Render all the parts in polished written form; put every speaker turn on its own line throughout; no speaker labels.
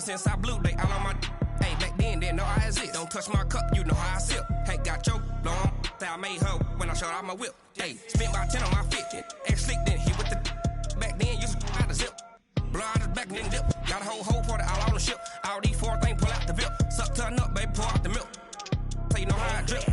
Ever since I blew, they all on my hey, back then, didn't know I exist. Don't touch my cup, you know how I sip. Hey, got your long, I made her when I showed out my whip. Hey, spent about 10 on my fit. Ex-slick, then hit with the back then, used to out the zip. Blow out his back and then dip. Got a whole party all on the ship. All these four things pull out the VIP. Suck turn up, baby, pour out the milk. So you know how I drip.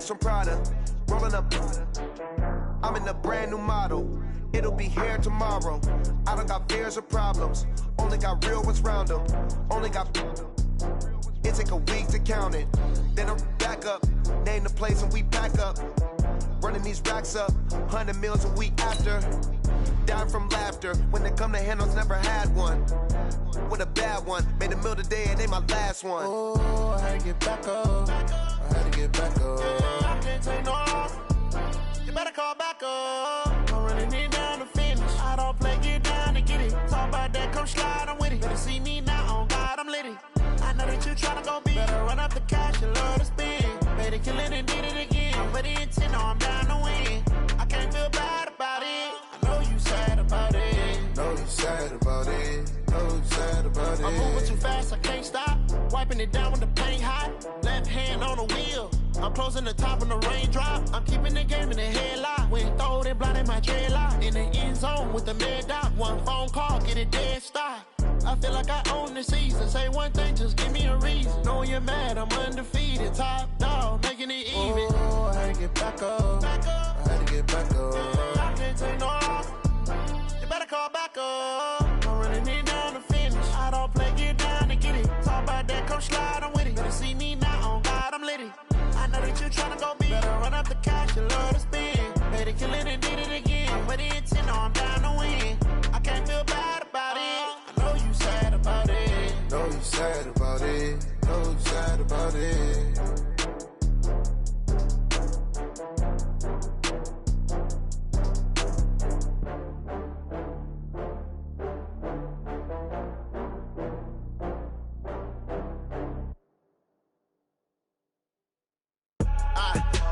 From Prada, rolling up. I'm in a brand new model. It'll be here tomorrow. I don't got fears or problems. Only got real ones round them. Only got. It take a week to count it. Then I'm back up. Name the place and we pack up. Running these racks up. 100 meals a week after. Dying from laughter. When it come to handles, never had one. With a bad one. Made a meal today and they my last one.
Oh, I had to get back up. I had to get back up. I can't take no loss. You better call back up. I'm running it down to finish. I don't play, get down to get it. Talk about that, come slide, I'm with it. Better see me now, on God, I'm litty. I know that you tryna go big. Better run up the cash, you love to spend. Better kill it and did it again. I'm with the intent, no, I'm down to win. I can't feel bad about it. I know you sad about it.
Know you sad about it. Know you sad about it.
I'm moving too fast, I can't stop. Wiping it down with the paint hot. Left hand on the wheel. I'm closing the top on the raindrop. I'm keeping the game in the headlock. When throwed and blinded my dreadlock. In the end zone with the mad dot. One phone call, get it dead stop. I feel like I own the season. Say one thing, just give me a reason. Knowing you're mad, I'm undefeated. Top dog, making it even.
Oh, I had to get back up. I had to get back up.
I can't take no loss. You better call back up. I'm running it down to finish. I don't play, get down to get it. Talk about that, come slide, I'm with it. Better see me now, on God, I'm litty. I know that you tryna go big. Better run up the cash, you love to spend. Better kill it and did it again. I'm with the intent, no, I'm down to win. I can't feel bad about it. I know you sad about it.
Know you sad about it. Know you sad about it.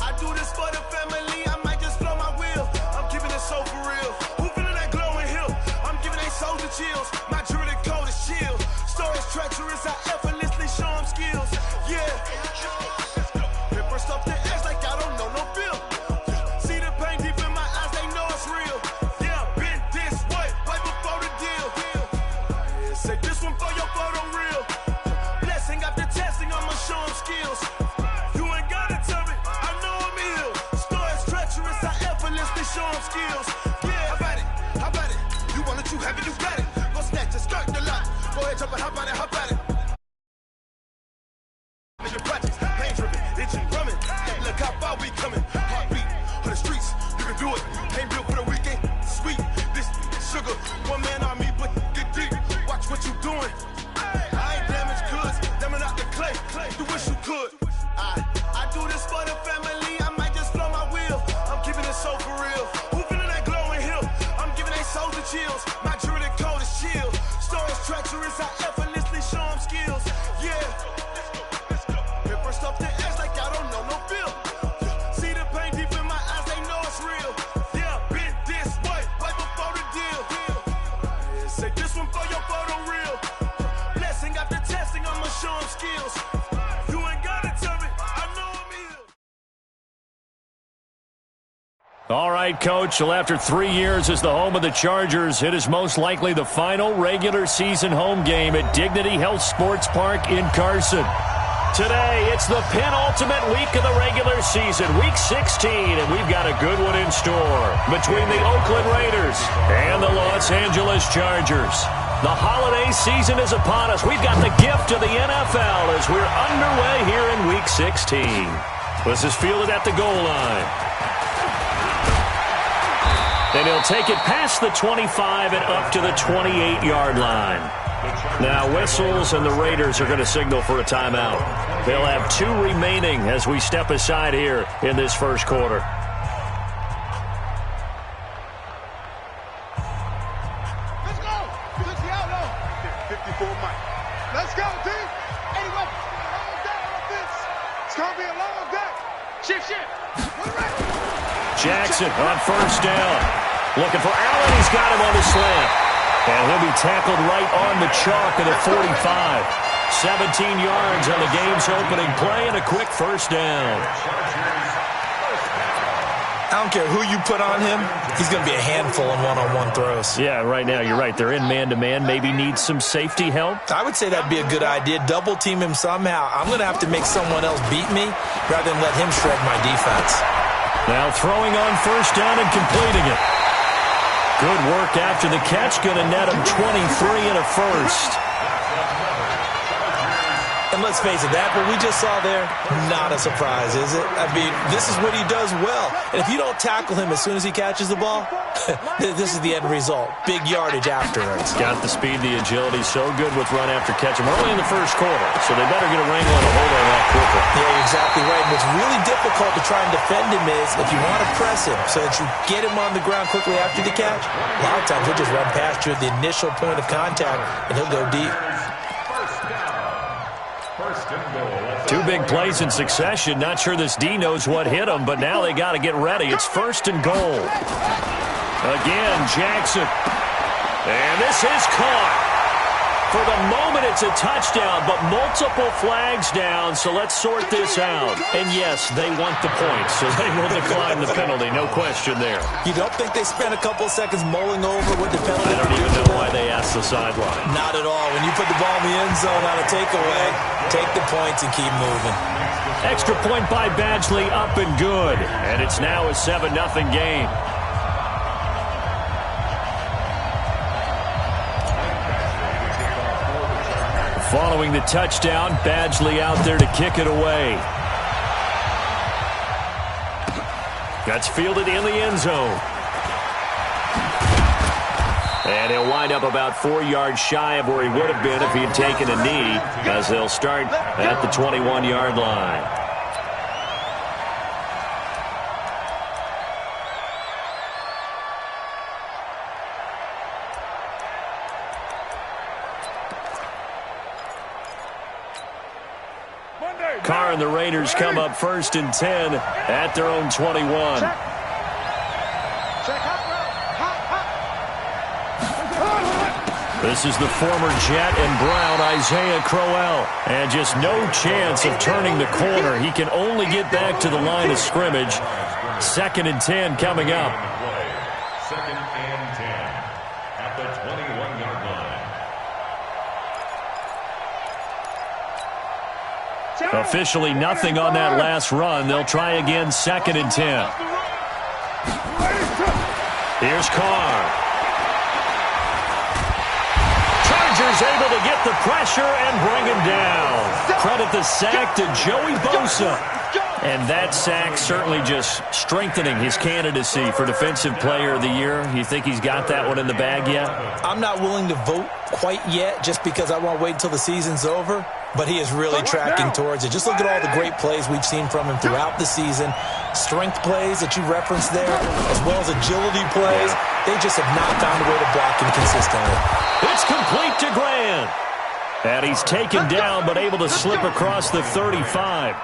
I do this for the family, I might just blow my wheel. I'm keeping it so for real. Who feeling that glowing hill? I'm giving they soldier chills. My jewelry cold as chill. Stories treacherous, I effortlessly show them skills. Yeah. It burst up the edge like I don't know no feel. See the pain deep in my eyes, they know it's real. Yeah, been this way, right before the deal. Yeah, say this one for your photo real. Blessing after testing, I'ma show them skills. You ain't gotta tell me, I know I'm ill. Stories treacherous, I effortlessly show them skills. Yeah, how about it? How about it? You want it, you have it, you got it. Go snatch it, skirt the lot. Go ahead, jump it, how about it, how about it? Your projects, pain driven, itching, drumming. Look how far we coming. Heartbeat on the streets, you can do it. Ain't built for the weekend. Sweet, this sugar, one man army, but get deep. Watch what you doing. could. I do this for the family, I might just blow my wheel. I'm keeping it so for real. Who feeling that glowing hill? I'm giving they souls the chills. My jewelry code is chill. Stories treacherous, I effortlessly show them skills. Yeah. Paper stuff the edge like I don't know no feel. See the pain deep in my eyes, they know it's real. Yeah, been this way, right before the deal. Say this one for your photo reel. Blessing after testing, I'ma show them skills. You ain't gotta tell me, I know I'm ill.
All right, Coach. Well, after 3 years as the home of the Chargers, it is most likely the final regular season home game at Dignity Health Sports Park in Carson. Today, it's the penultimate week of the regular season, Week 16, and we've got a good one in store between the Oakland Raiders and the Los Angeles Chargers. The holiday season is upon us. We've got the gift of the NFL as we're underway here in Week 16. This is fielded at the goal line. And he'll take it past the 25 and up to the 28-yard line. Now whistles and the Raiders are going to signal for a timeout. They'll have 2 remaining as we step aside here in this first quarter.
Let's go. 60 out low. 54 Mike. Let's go, D. 81. Long day on this. It's going to be a long day. Shift.
Jackson on first down. Looking for Allen. He's got him on the slant. And he'll be tackled right on the chalk at the 45. 17 yards on the game's opening play and a quick first down.
I don't care who you put on him. He's going to be a handful in one-on-one throws.
Yeah, right now you're right. They're in man-to-man. Maybe needs some safety help.
I would say that'd be a good idea. Double team him somehow. I'm going to have to make someone else beat me rather than let him shred my defense.
Now throwing on first down and completing it. Good work after the catch. Going to net him 23 and a first.
And let's face it, that what we just saw there, not a surprise, is it? I mean, this is what he does well. And if you don't tackle him as soon as he catches the ball, this is the end result. Big yardage afterwards.
Got the speed, the agility, so good with run after catch. And we're only in the first quarter, so they better get a wrangle and a hold on that quickly.
Yeah, you're exactly right. And what's really difficult to try and defend him is if you want to press him so that you get him on the ground quickly after the catch, a lot of times he'll just run past you at the initial point of contact, and he'll go deep.
2 big plays in succession. Not sure this D knows what hit him, but now they got to get ready. It's first and goal. Again, Jackson. And this is caught. For the moment, it's a touchdown, but multiple flags down, so let's sort this out. And yes, they want the points, so they will decline the penalty. No question there.
You don't think they spent a couple of seconds mulling over what the penalty?
I don't even know why they asked the sideline.
Not at all. When you put the ball in the end zone on a takeaway, take the points and keep moving.
Extra point by Badgley, up and good. And it's now a 7-0 game. Following the touchdown, Badgley out there to kick it away. That's fielded in the end zone. And he'll wind up about 4 yards shy of where he would have been if he had taken a knee, as they'll start at the 21-yard line. Carr and the Raiders come up first and 10 at their own 21. This is the former Jet and Brown, Isaiah Crowell. And just no chance of turning the corner. He can only get back to the line of scrimmage. 2nd and 10 coming up.
2nd and 10 at the 21-yard line.
Officially nothing on that last run. They'll try again, 2nd and 10. Here's Carr. Chargers able to get the pressure and bring him down. Credit the sack to Joey Bosa. And that sack certainly just strengthening his candidacy for Defensive Player of the Year. You think he's got that one in the bag yet?
I'm not willing to vote quite yet just because I want to wait until the season's over. but he is really tracking towards it. Just look at all the great plays we've seen from him throughout the season. Strength plays that you referenced there, as well as agility plays. They just have not found a way to block him consistently.
It's complete to Grant. And he's taken down, but able to slip across the 35.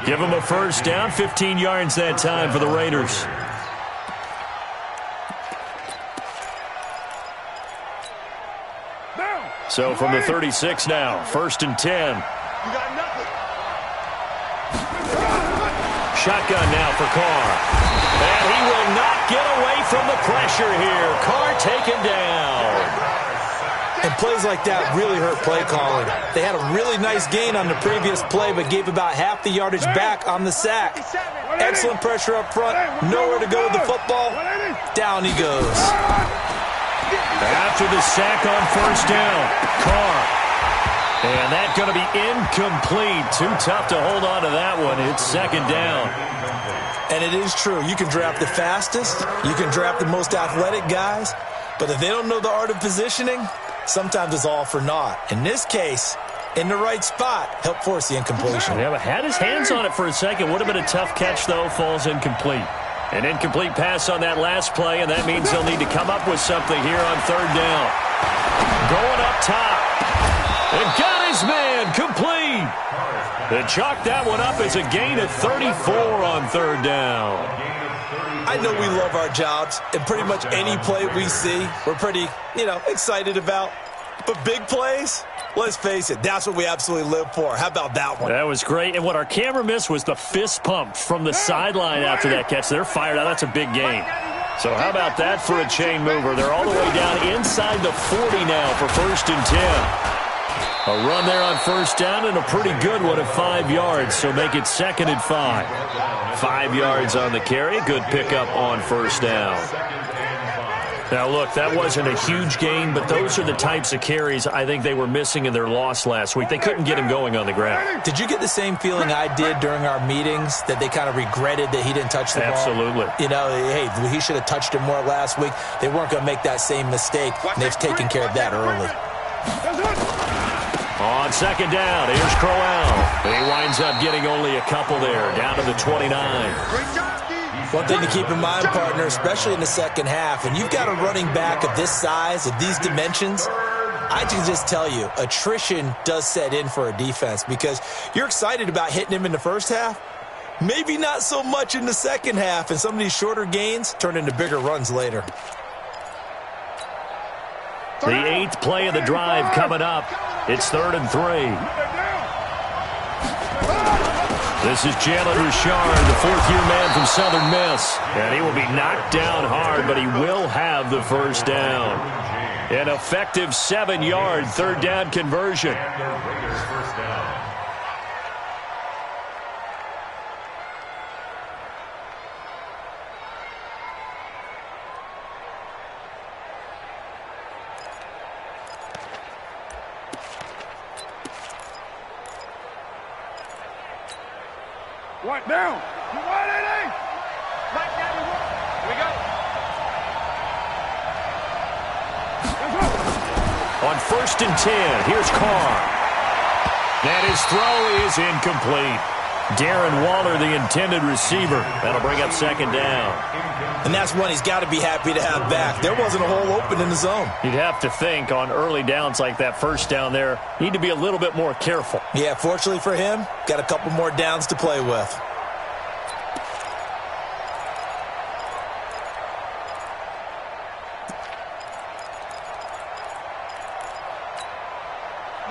Give him a first down, 15 yards that time for the Raiders. So from the 36 now, 1st and 10.
You got nothing.
Shotgun now for Carr. And he will not get away from the pressure here. Carr taken down.
And plays like that really hurt play calling. They had a really nice gain on the previous play, but gave about half the yardage back on the sack. Excellent pressure up front. Nowhere to go with the football. Down he goes.
After the sack on 1st down, Carr. And that's going to be incomplete. Too tough to hold on to that one. It's 2nd down.
And it is true. You can draft the fastest. You can draft the most athletic guys. But if they don't know the art of positioning, sometimes it's all for naught. In this case, in the right spot, helped force the incompletion.
Yeah, but had his hands on it for a second. Would have been a tough catch, though. Falls incomplete. An incomplete pass on that last play, and that means they'll need to come up with something here on 3rd down. Going up top. And got his man complete. They chalked that one up as a gain of 34 on 3rd down.
I know we love our jobs, and pretty much any play we see, we're pretty, excited about. But big plays, let's face it, that's what we absolutely live for. How about that one?
That was great. And what our camera missed was the fist pump from the sideline after that catch. They're fired out. That's a big gain. So how about that for a chain mover? They're all the way down inside the 40 now for 1st and 10. A run there on 1st down and a pretty good one at 5 yards. So make it 2nd and 5. 5 yards on the carry. Good pickup on 1st down. Now, look, that wasn't a huge gain, but those are the types of carries I think they were missing in their loss last week. They couldn't get him going on the ground.
Did you get the same feeling I did during our meetings, that they kind of regretted that he didn't touch the ball?
Absolutely.
Hey, he should have touched him more last week. They weren't going to make that same mistake, and they've taken care of that early.
On 2nd down, here's Crowell. He winds up getting only a couple there, down to the 29.
One thing to keep in mind, partner, especially in the second half, when you've got a running back of this size, of these dimensions, I can just tell you, attrition does set in for a defense because you're excited about hitting him in the first half, maybe not so much in the second half, and some of these shorter gains turn into bigger runs later.
The 8th play of the drive coming up. It's 3rd and 3. This is Jalen Richard, the 4th-year man from Southern Miss. And he will be knocked down hard, but he will have the first down. An effective 7-yard 3rd down conversion.
What down? You want anything? Mike, down you want. Here we go.
On 1st and 10, here's Carr. And his throw is incomplete. Darren Waller, the intended receiver. That'll bring up 2nd down.
And that's one he's got to be happy to have back. There wasn't a hole open in the zone.
You'd have to think on early downs like that, 1st down there, need to be a little bit more careful.
Yeah, fortunately for him, got a couple more downs to play with.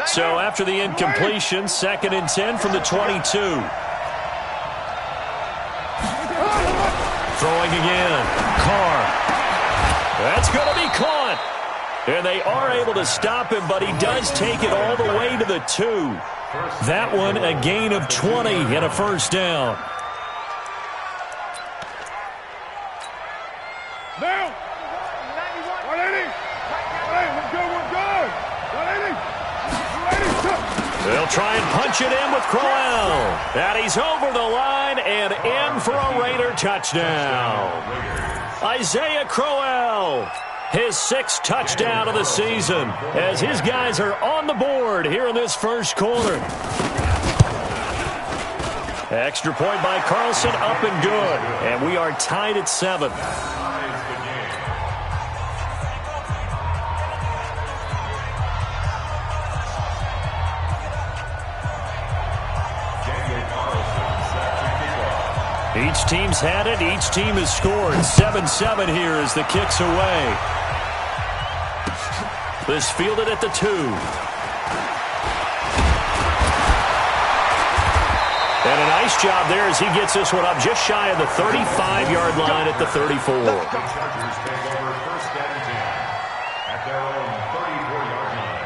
So after the incompletion, 2nd and 10 from the 22. Throwing again. Carr. That's going to be caught. And they are able to stop him, but he does take it all the way to the 2. That one, a gain of 20 and a 1st down.
Now. 180. Hey, we're good. 180.
They'll try and punch it in with Crowell. And he's over the line and in for a Raider touchdown. Isaiah Crowell His 6th touchdown of the season as his guys are on the board here in this first quarter. Extra point by Carlson, up and good. And we are tied at 7. Each team's had it. Each team has scored. 7-7 here as the kick's away. This fielded at the 2. And a nice job there as he gets this one up just shy of the 35-yard line at the 34.
The Chargers take over 1st and 10 at their own 34-yard line.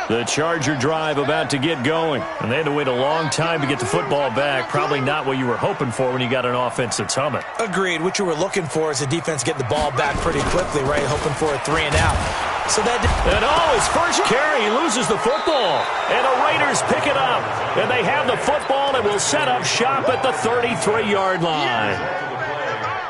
The Charger drive about to get going. And they had to wait a long time to get the football back. Probably not what you were hoping for when you got an offense that's humming.
Agreed. What you were looking for is the defense getting the ball back pretty quickly, right? Hoping for a 3 and out. So that
his first carry, he loses the football. And the Raiders pick it up. And they have the football and will set up shop at the 33-yard line.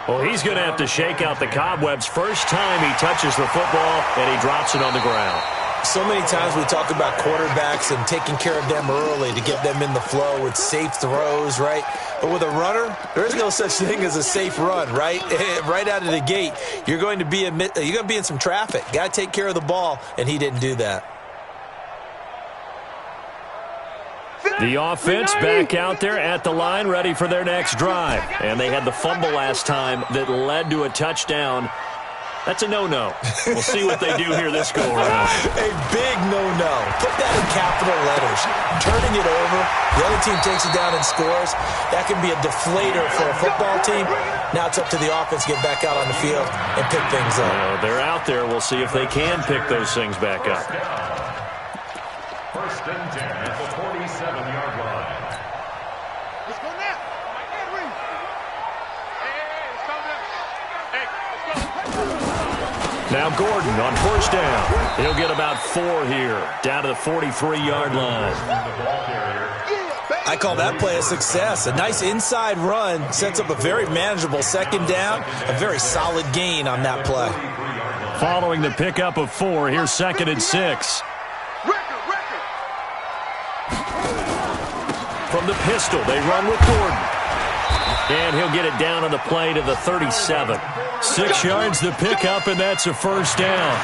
Well, he's going to have to shake out the cobwebs first time he touches the football, and he drops it on the ground.
So many times we talk about quarterbacks and taking care of them early to get them in the flow with safe throws, right? But with a runner, there is no such thing as a safe run, right? Right out of the gate, you're going to be in some traffic. Got to take care of the ball, and he didn't do that.
The offense back out there at the line, ready for their next drive. And they had the fumble last time that led to a touchdown. That's a no-no. We'll see what they do here this go-around.
A big no-no. Put that in capital letters. Turning it over, the other team takes it down and scores. That can be a deflator for a football team. Now it's up to the offense to get back out on the field and pick things up.
They're out there. We'll see if they can pick those things back up.
1st and 10 at the 47-yard line.
Let's go now.
Now Gordon on 1st down. He'll get about 4 here, down to the 43-yard line.
I call that play a success. A nice inside run sets up a very manageable 2nd down, a very solid gain on that play.
Following the pickup of 4, here's 2nd and 6. From the pistol, they run with Gordon. And he'll get it down on the play to the 37. 6 yards the pickup, and that's a 1st down.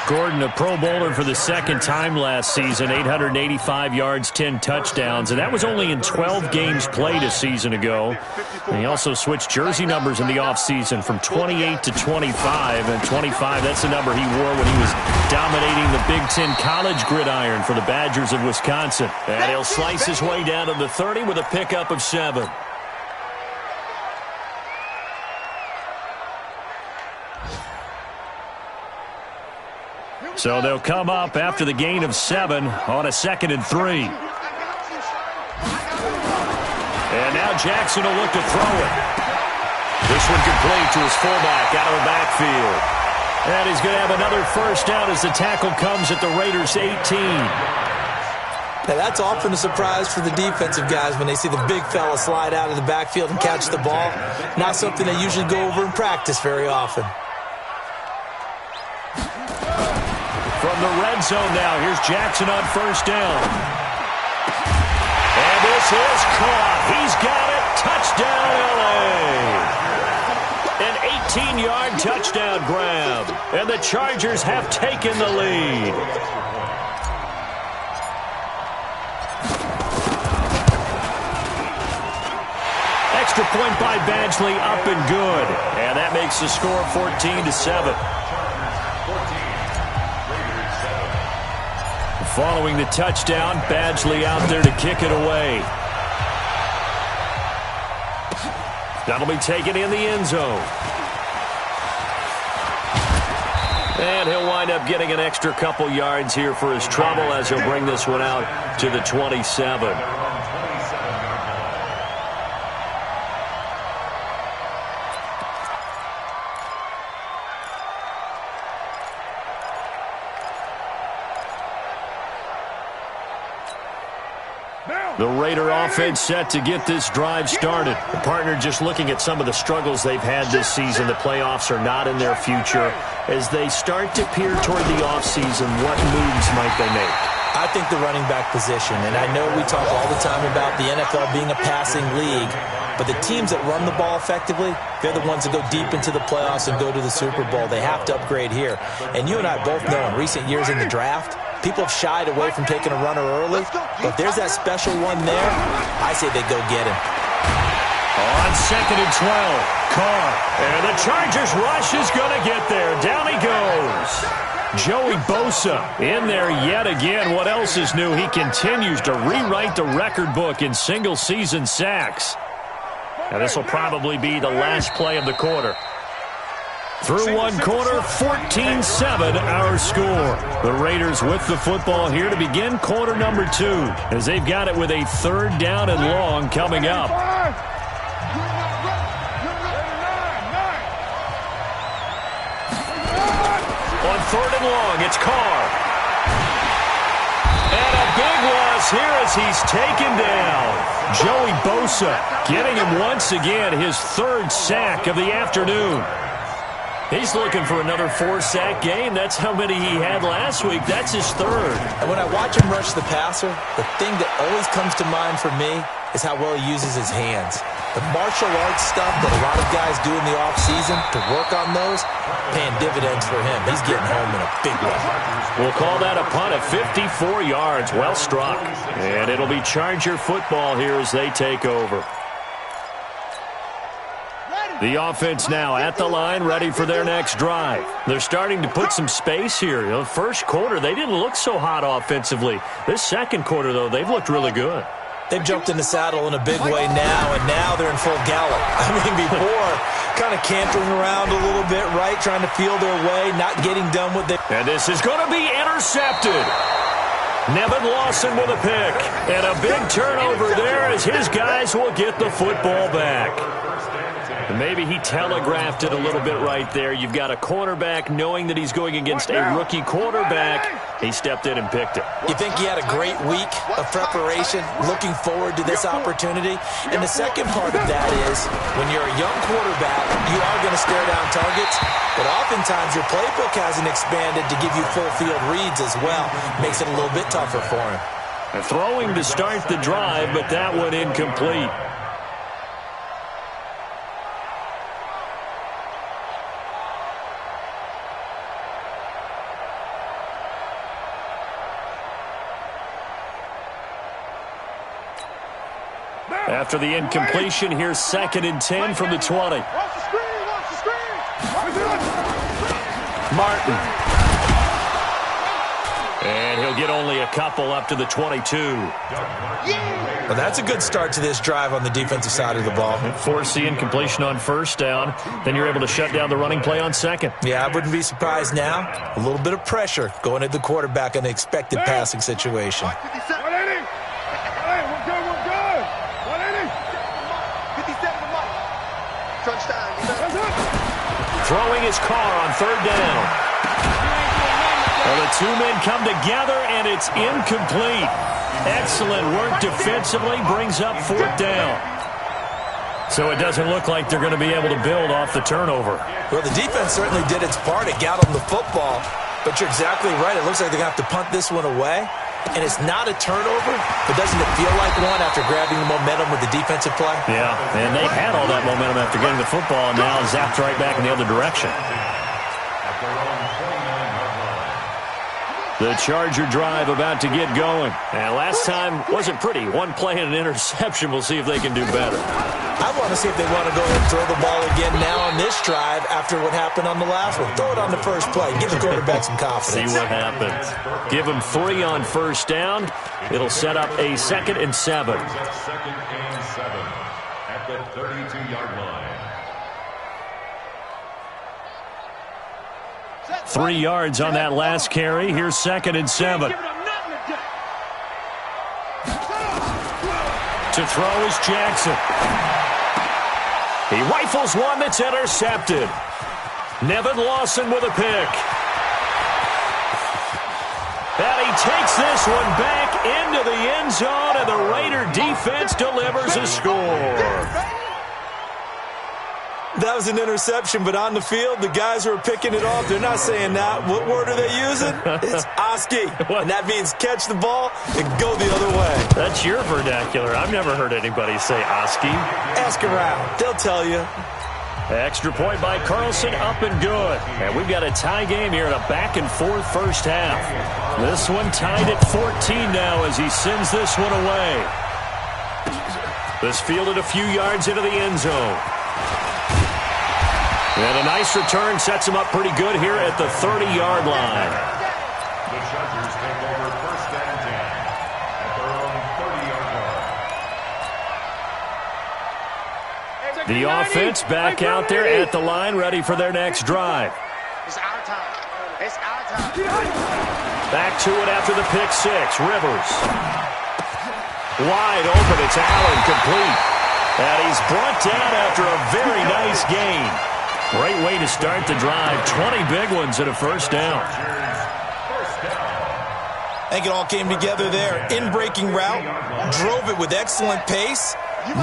Gordon, a Pro Bowler for the 2nd time last season, 885 yards, 10 touchdowns, and that was only in 12 games played a season ago. And he also switched jersey numbers in the offseason from 28 to 25, and 25, that's the number he wore when he was dominating the Big Ten college gridiron for the Badgers of Wisconsin. And he'll slice his way down to the 30 with a pickup of 7. So they'll come up after the gain of 7 on a 2nd and 3. And now Jackson will look to throw it. This one complete to his fullback out of the backfield. And he's going to have another 1st down as the tackle comes at the Raiders' 18.
Now that's often a surprise for the defensive guys when they see the big fella slide out of the backfield and catch the ball. Not something they usually go over in practice very often.
From the red zone now, here's Jackson on 1st down. And this is caught. He's got it. Touchdown, L.A. An 18-yard touchdown grab. And the Chargers have taken the lead. Extra point by Badgley, up and good. And that makes the score 14-7. Following the touchdown, Badgley out there to kick it away. That'll be taken in the end zone. And he'll wind up getting an extra couple yards here for his trouble as he'll bring this one out to the 27. The Raider offense set to get this drive started. The partner just looking at some of the struggles they've had this season. The playoffs are not in their future. As they start to peer toward the offseason, what moves might they make?
I think the running back position, and I know we talk all the time about the NFL being a passing league, but the teams that run the ball effectively, they're the ones that go deep into the playoffs and go to the Super Bowl. They have to upgrade here. And you and I both know in recent years in the draft, people have shied away from taking a runner early, but if there's that special one there, I say they go get him.
On 2nd and 12, Carr, and the Chargers rush is going to get there. Down he goes. Joey Bosa in there yet again. What else is new? He continues to rewrite the record book in single-season sacks. Now this will probably be the last play of the quarter. Through one quarter, 14-7 our score. The Raiders with the football here to begin quarter number 2, as they've got it with a 3rd down and long coming up. On 3rd and long, it's Carr. And a big loss here as he's taken down. Joey Bosa getting him once again his 3rd sack of the afternoon. He's looking for another 4-sack game. That's how many he had last week. That's his 3rd.
And when I watch him rush the passer, the thing that always comes to mind for me is how well he uses his hands. The martial arts stuff that a lot of guys do in the offseason to work on those, paying dividends for him. He's getting home in a big way.
We'll call that a punt at 54 yards. Well struck. And it'll be Charger football here as they take over. The offense now at the line, ready for their next drive. They're starting to put some space here. The first quarter, they didn't look so hot offensively. This second quarter, though, they've looked really good.
They've jumped in the saddle in a big way now, and now they're in full gallop. I mean, before, kind of cantering around a little bit, right, trying to feel their way, not getting done with it.
And this is going to be intercepted. Nevin Lawson with a pick. And a big turnover there as his guys will get the football back. And maybe he telegraphed it a little bit right there. You've got a cornerback knowing that he's going against a rookie quarterback. He stepped in and picked it.
You think he had a great week of preparation, looking forward to this opportunity? And the second part of that is, when you're a young quarterback, you are going to stare down targets, but oftentimes your playbook hasn't expanded to give you full field reads as well. Makes it a little bit tougher for him.
Throwing to start the drive, but that one incomplete. After the incompletion, here's 2nd and 10 from the 20. Martin. And he'll get only a couple up to the 22.
Well, that's a good start to this drive on the defensive side of the ball.
Force the incompletion on 1st down. Then you're able to shut down the running play on 2nd.
Yeah, I wouldn't be surprised now. A little bit of pressure going at the quarterback in the expected passing situation.
Throwing his Carr on 3rd down. Well, the two men come together, and it's incomplete. Excellent work defensively, brings up 4th down. So it doesn't look like they're going to be able to build off the turnover.
Well, the defense certainly did its part to get them the football, but you're exactly right. It looks like they're going to have to punt this one away. And it's not a turnover, but doesn't it feel like one after grabbing the momentum with the defensive play?
Yeah, and they had all that momentum after getting the football, and now zapped right back in the other direction. The Charger drive about to get going. And last time wasn't pretty. One play and an interception. We'll see if they can do better.
I want to see if they want to go ahead and throw the ball again now on this drive after what happened on the last one. Throw it on the first play. Give the quarterback some confidence.
See what happens. Give him 3 on 1st down. It'll set up a 2nd and 7.
2nd and 7 at the 32-yard line.
3 yards on that last carry. Here's 2nd and 7. To throw is Jackson. He rifles one that's intercepted. Nevin Lawson with a pick. And he takes this one back into the end zone, and the Raider defense delivers a score.
That was an interception, but on the field, the guys who are picking it off, they're not saying that. What word are they using? It's Oski, and that means catch the ball and go the other way.
That's your vernacular. I've never heard anybody say Oski.
Ask around. They'll tell you.
Extra point by Carlson, up and good. And we've got a tie game here in a back-and-forth first half. This one tied at 14 now as he sends this one away. This fielded a few yards into the end zone. And a nice return sets him up pretty good here at the 30-yard line.
The Chargers take over first and 10 at their own 30-yard line.
The offense back out there at the line, ready for their next drive.
It's our time. It's our time.
Back to it after the pick six. Rivers. Wide open. It's Allen, complete. And he's brought down after a very nice gain. Great way to start the drive. 20 big ones and a first down.
I think it all came together there. In-breaking route. Drove it with excellent pace.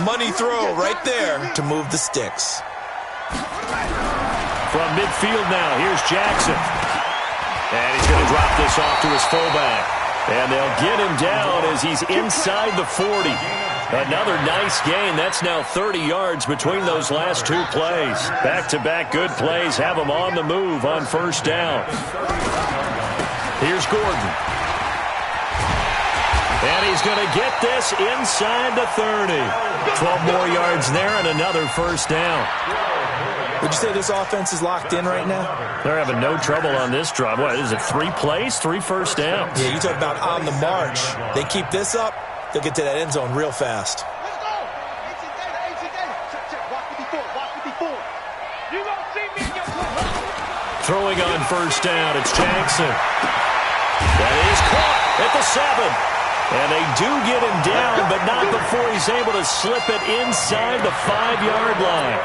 Money throw right there to move the sticks.
From midfield now, here's Jackson. And he's going to drop this off to his fullback. And they'll get him down as he's inside the 40. Another nice gain. That's now 30 yards between those last two plays. Back-to-back good plays have him on the move on first down. Here's Gordon. And he's going to get this inside the 30. 12 more yards there and another first down.
Would you say this offense is locked in right now?
They're having no trouble on this drive. What is it, 3 plays, 3 first downs?
Yeah, you talk about on the march. They keep this up, they'll get to that end zone real fast.
Let's go. 18 data. Check. Watch me before. You gonna see me in your play.
Throwing on first down, it's Jackson. That is caught at the 7. And they do get him down, but not before he's able to slip it inside the 5-yard line.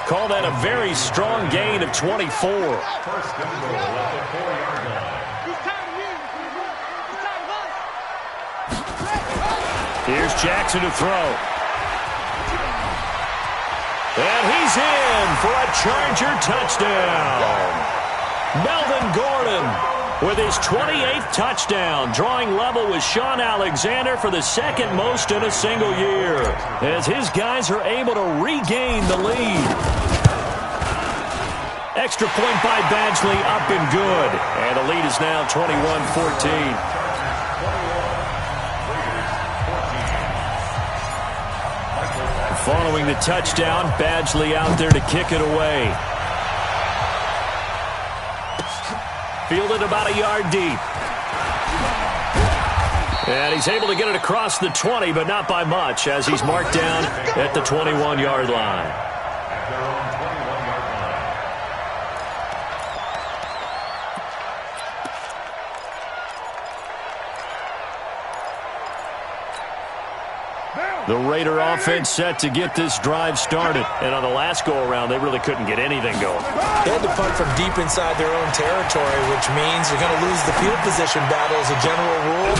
Call that a very strong gain of 24.
First and goal at the 4-yard line.
Here's Jackson to throw. And he's in for a Charger touchdown. Melvin Gordon with his 28th touchdown, drawing level with Sean Alexander for the second most in a single year, as his guys are able to regain the lead. Extra point by Badgley, up and good. And the lead is now 21-14. Following the touchdown, Badgley out there to kick it away. Fielded about a yard deep. And he's able to get it across the 20, but not by much, as he's marked down at the 21-yard line.
At their own 21-yard line.
The Raider offense set to get this drive started. And on the last go-around, they really couldn't get anything going.
They had to punt from deep inside their own territory, which means they're going to lose the field position battle as a general rule.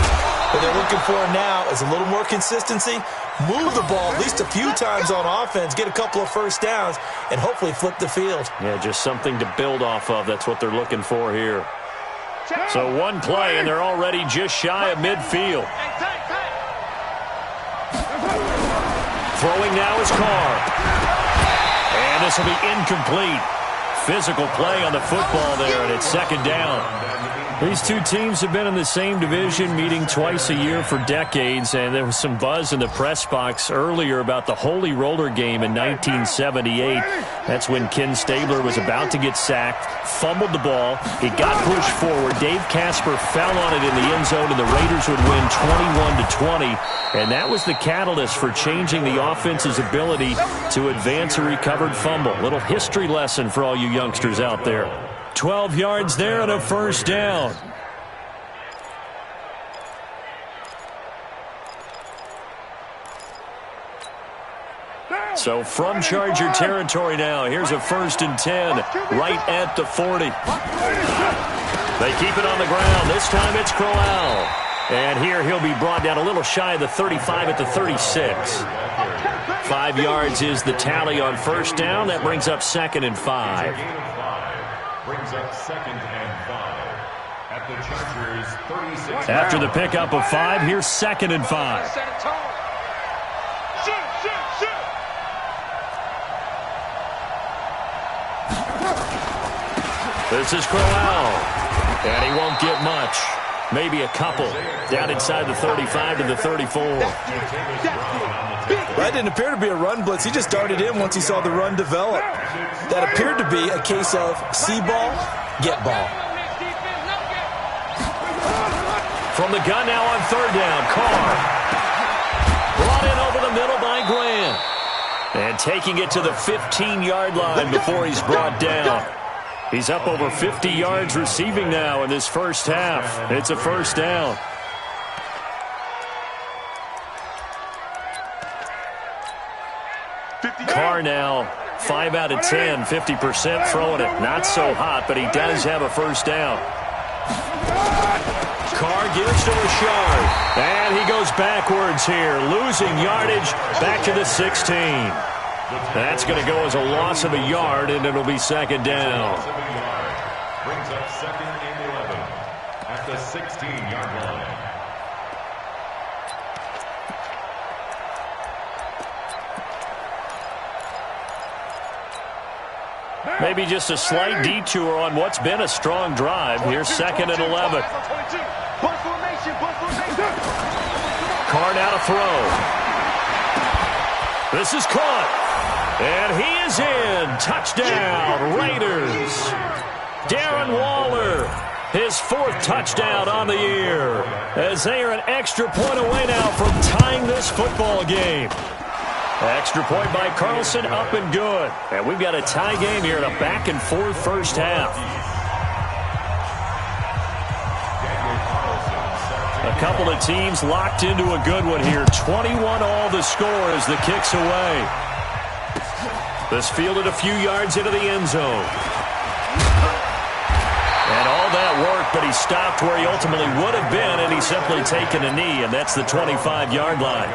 What they're looking for now is a little more consistency, move the ball at least a few times on offense, get a couple of first downs, and hopefully flip the field.
Yeah, just something to build off of. That's what they're looking for here. So one play, and they're already just shy of midfield. Throwing now is Carr. And this will be incomplete. Physical play on the football there, and it's second down. These two teams have been in the same division, meeting twice a year for decades, and there was some buzz in the press box earlier about the Holy Roller game in 1978. That's when Ken Stabler was about to get sacked, fumbled the ball, it got pushed forward, Dave Casper fell on it in the end zone, and the Raiders would win 21-20, and that was the catalyst for changing the offense's ability to advance a recovered fumble. Little history lesson for all you youngsters out there. 12 yards there and a first down. So from Charger territory now, here's a 1st and 10 right at the 40. They keep it on the ground. This time it's Crowell. And here he'll be brought down a little shy of the 35 at the 36. 5 yards is the tally on first down. That brings up 2nd and 5.
Brings up 2nd and 5 at the Chargers 36.
After the pickup of 5, here's 2nd and 5. This is Crowell, and he won't get much. Maybe a couple. Down inside the 35 to the 34.
That didn't appear to be a run blitz. He just darted in once he saw the run develop. That appeared to be a case of see ball, get ball.
From the gun now on 3rd down, Carr. Brought in over the middle by Grant. And taking it to the 15-yard line before he's brought down. He's up over 50 yards receiving now in this first half. It's a first down. Carr now 5 out of 10, 50% throwing it. Not so hot, but he does have a first down. Carr gives to Rashard. And he goes backwards here, losing yardage back to the 16. That's going to go as a loss of a yard, and it'll be 2nd down.
Brings up 2nd and 11 at the 16-yard line.
Maybe just a slight detour on what's been a strong drive. Here's 2nd and 11. Carr now to throw. This is caught. And he is in. Touchdown, Raiders. Darren Waller, his 4th touchdown on the year, as they are an extra point away now from tying this football game. Extra point by Carlson, up and good. And we've got a tie game here in a back-and-forth first half. A couple of teams locked into a good one here. 21 all the score as the kick's away. This fielded a few yards into the end zone. And all that work, but he stopped where he ultimately would have been, and he's simply taken a knee, and that's the 25-yard line.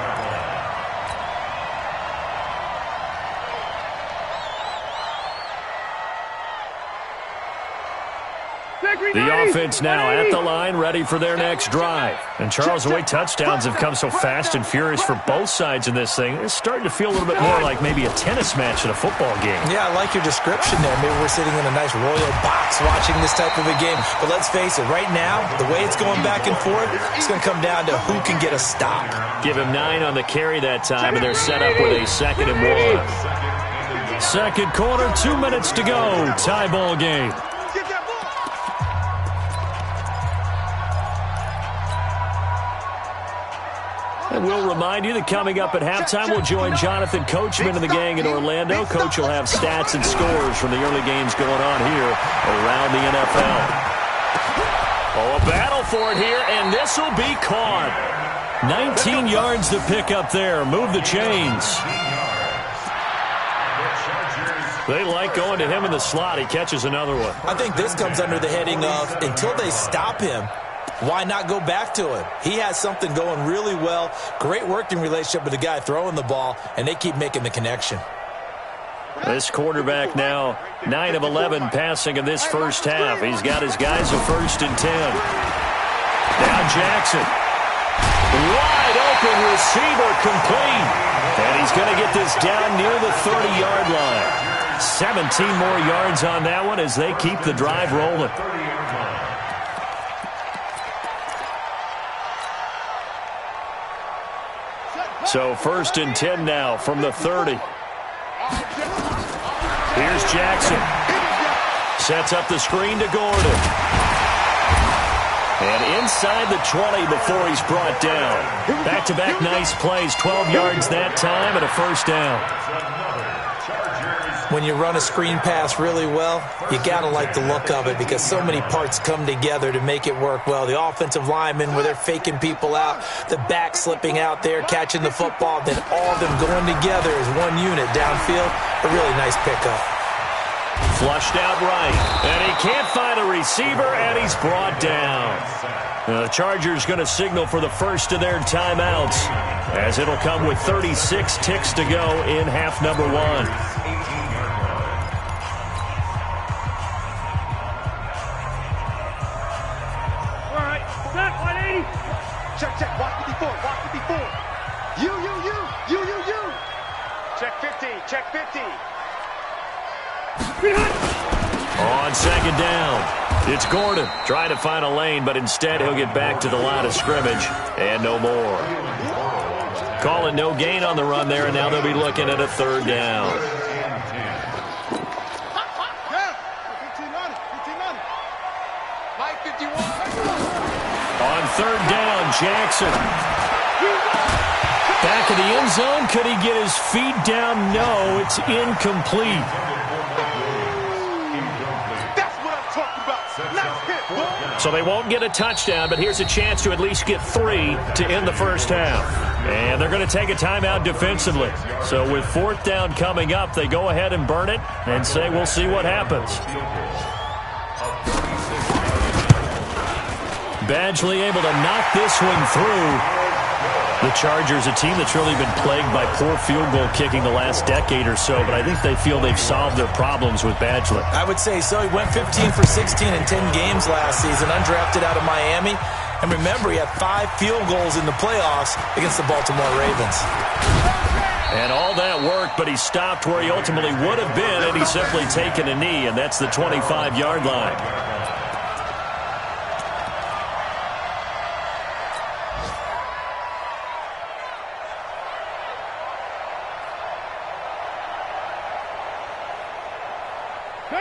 The offense now at the line, ready for their next drive. And Charles, the way touchdowns have come so fast and furious for both sides in this thing, it's starting to feel a little bit more like maybe a tennis match in a football game. Yeah, I like your description there. Maybe we're sitting in a nice royal box watching this type of a game. But let's face it, right now, the way it's going back and forth, it's going to come down to who can get a stop. Give him 9 on the carry that time, and they're set up with a 2nd and 1. Second quarter, 2 minutes to go. Tie ball game. And we'll remind you that coming up at halftime, we'll join Jonathan Coachman and the gang in Orlando. Coach will have stats and scores from the early games going on here around the NFL. Oh, a battle for it here, and this will be caught. 19 yards to pick up there. Move the chains. They like going to him in the slot. He catches another one. I think this comes under the heading of until they stop him, why not go back to him? He has something going really well. Great working relationship with the guy throwing the ball, and they keep making the connection. This quarterback now 9 of 11 passing in this first half. He's got his guys a 1st and 10. Now Jackson. Wide open receiver complete. And he's going to get this down near the 30-yard line. 17 more yards on that one as they keep the drive rolling. So 1st and 10 now from the 30. Here's Jackson. Sets up the screen to Gordon. And inside the 20 before he's brought down. Back-to-back nice plays. 12 yards that time and a 1st down. When you run a screen pass really well, you got to like the look of it because so many parts come together to make it work well. The offensive linemen where they're faking people out, the back slipping out there, catching the football, then all of them going together as one unit downfield. A really nice pickup. Flushed out right. And he can't find a receiver, and he's brought down. The Chargers going to signal for the first of their timeouts, as it'll come with 36 ticks to go in half number 1.
All right, set 180. Check, walk 54, walk 54. You. Check 50, check 50.
On second down, it's Gordon trying to find a lane, but instead he'll get back to the line of scrimmage and no more. Calling no gain on the run there, and now they'll be looking at a third down. On third down, Jackson. Back of the end zone. Could he get his feet down? No, it's incomplete.
That's what I'm talking about. Nice hit, boy.
So they won't get a touchdown, but here's a chance to at least get 3 to end the first half. And they're going to take a timeout defensively. So with fourth down coming up, they go ahead and burn it and say we'll see what happens. Badgley able to knock this one through. The Chargers, a team that's really been plagued by poor field goal kicking the last decade or so, but I think they feel they've solved their problems with Badgley.
I would say so. He went 15 for 16 in 10 games last season, undrafted out of Miami. And remember, he had 5 field goals in the playoffs against the Baltimore Ravens.
And all that worked, but he stopped where he ultimately would have been, and he's simply taken a knee, and that's the 25-yard line.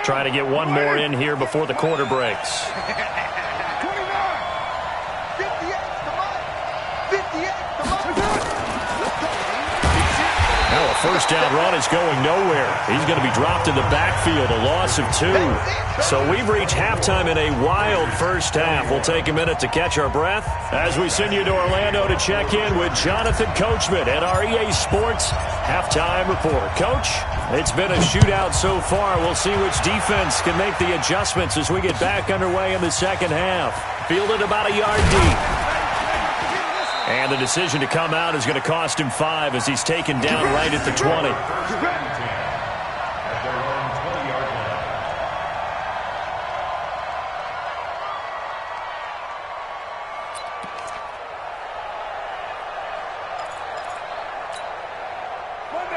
Trying to get one more in here before the quarter breaks.
29, 58, come on. 58, come on.
Now a first down run is going nowhere. He's going to be dropped in the backfield, a loss of 2. So we've reached halftime in a wild first half. We'll take a minute to catch our breath as we send you to Orlando to check in with Jonathan Coachman at our EA Sports Halftime Report. Coach, it's been a shootout so far. We'll see which defense can make the adjustments as we get back underway in the second half. Fielded about a yard deep. And the decision to come out is going to cost him 5 as he's taken down right at the 20.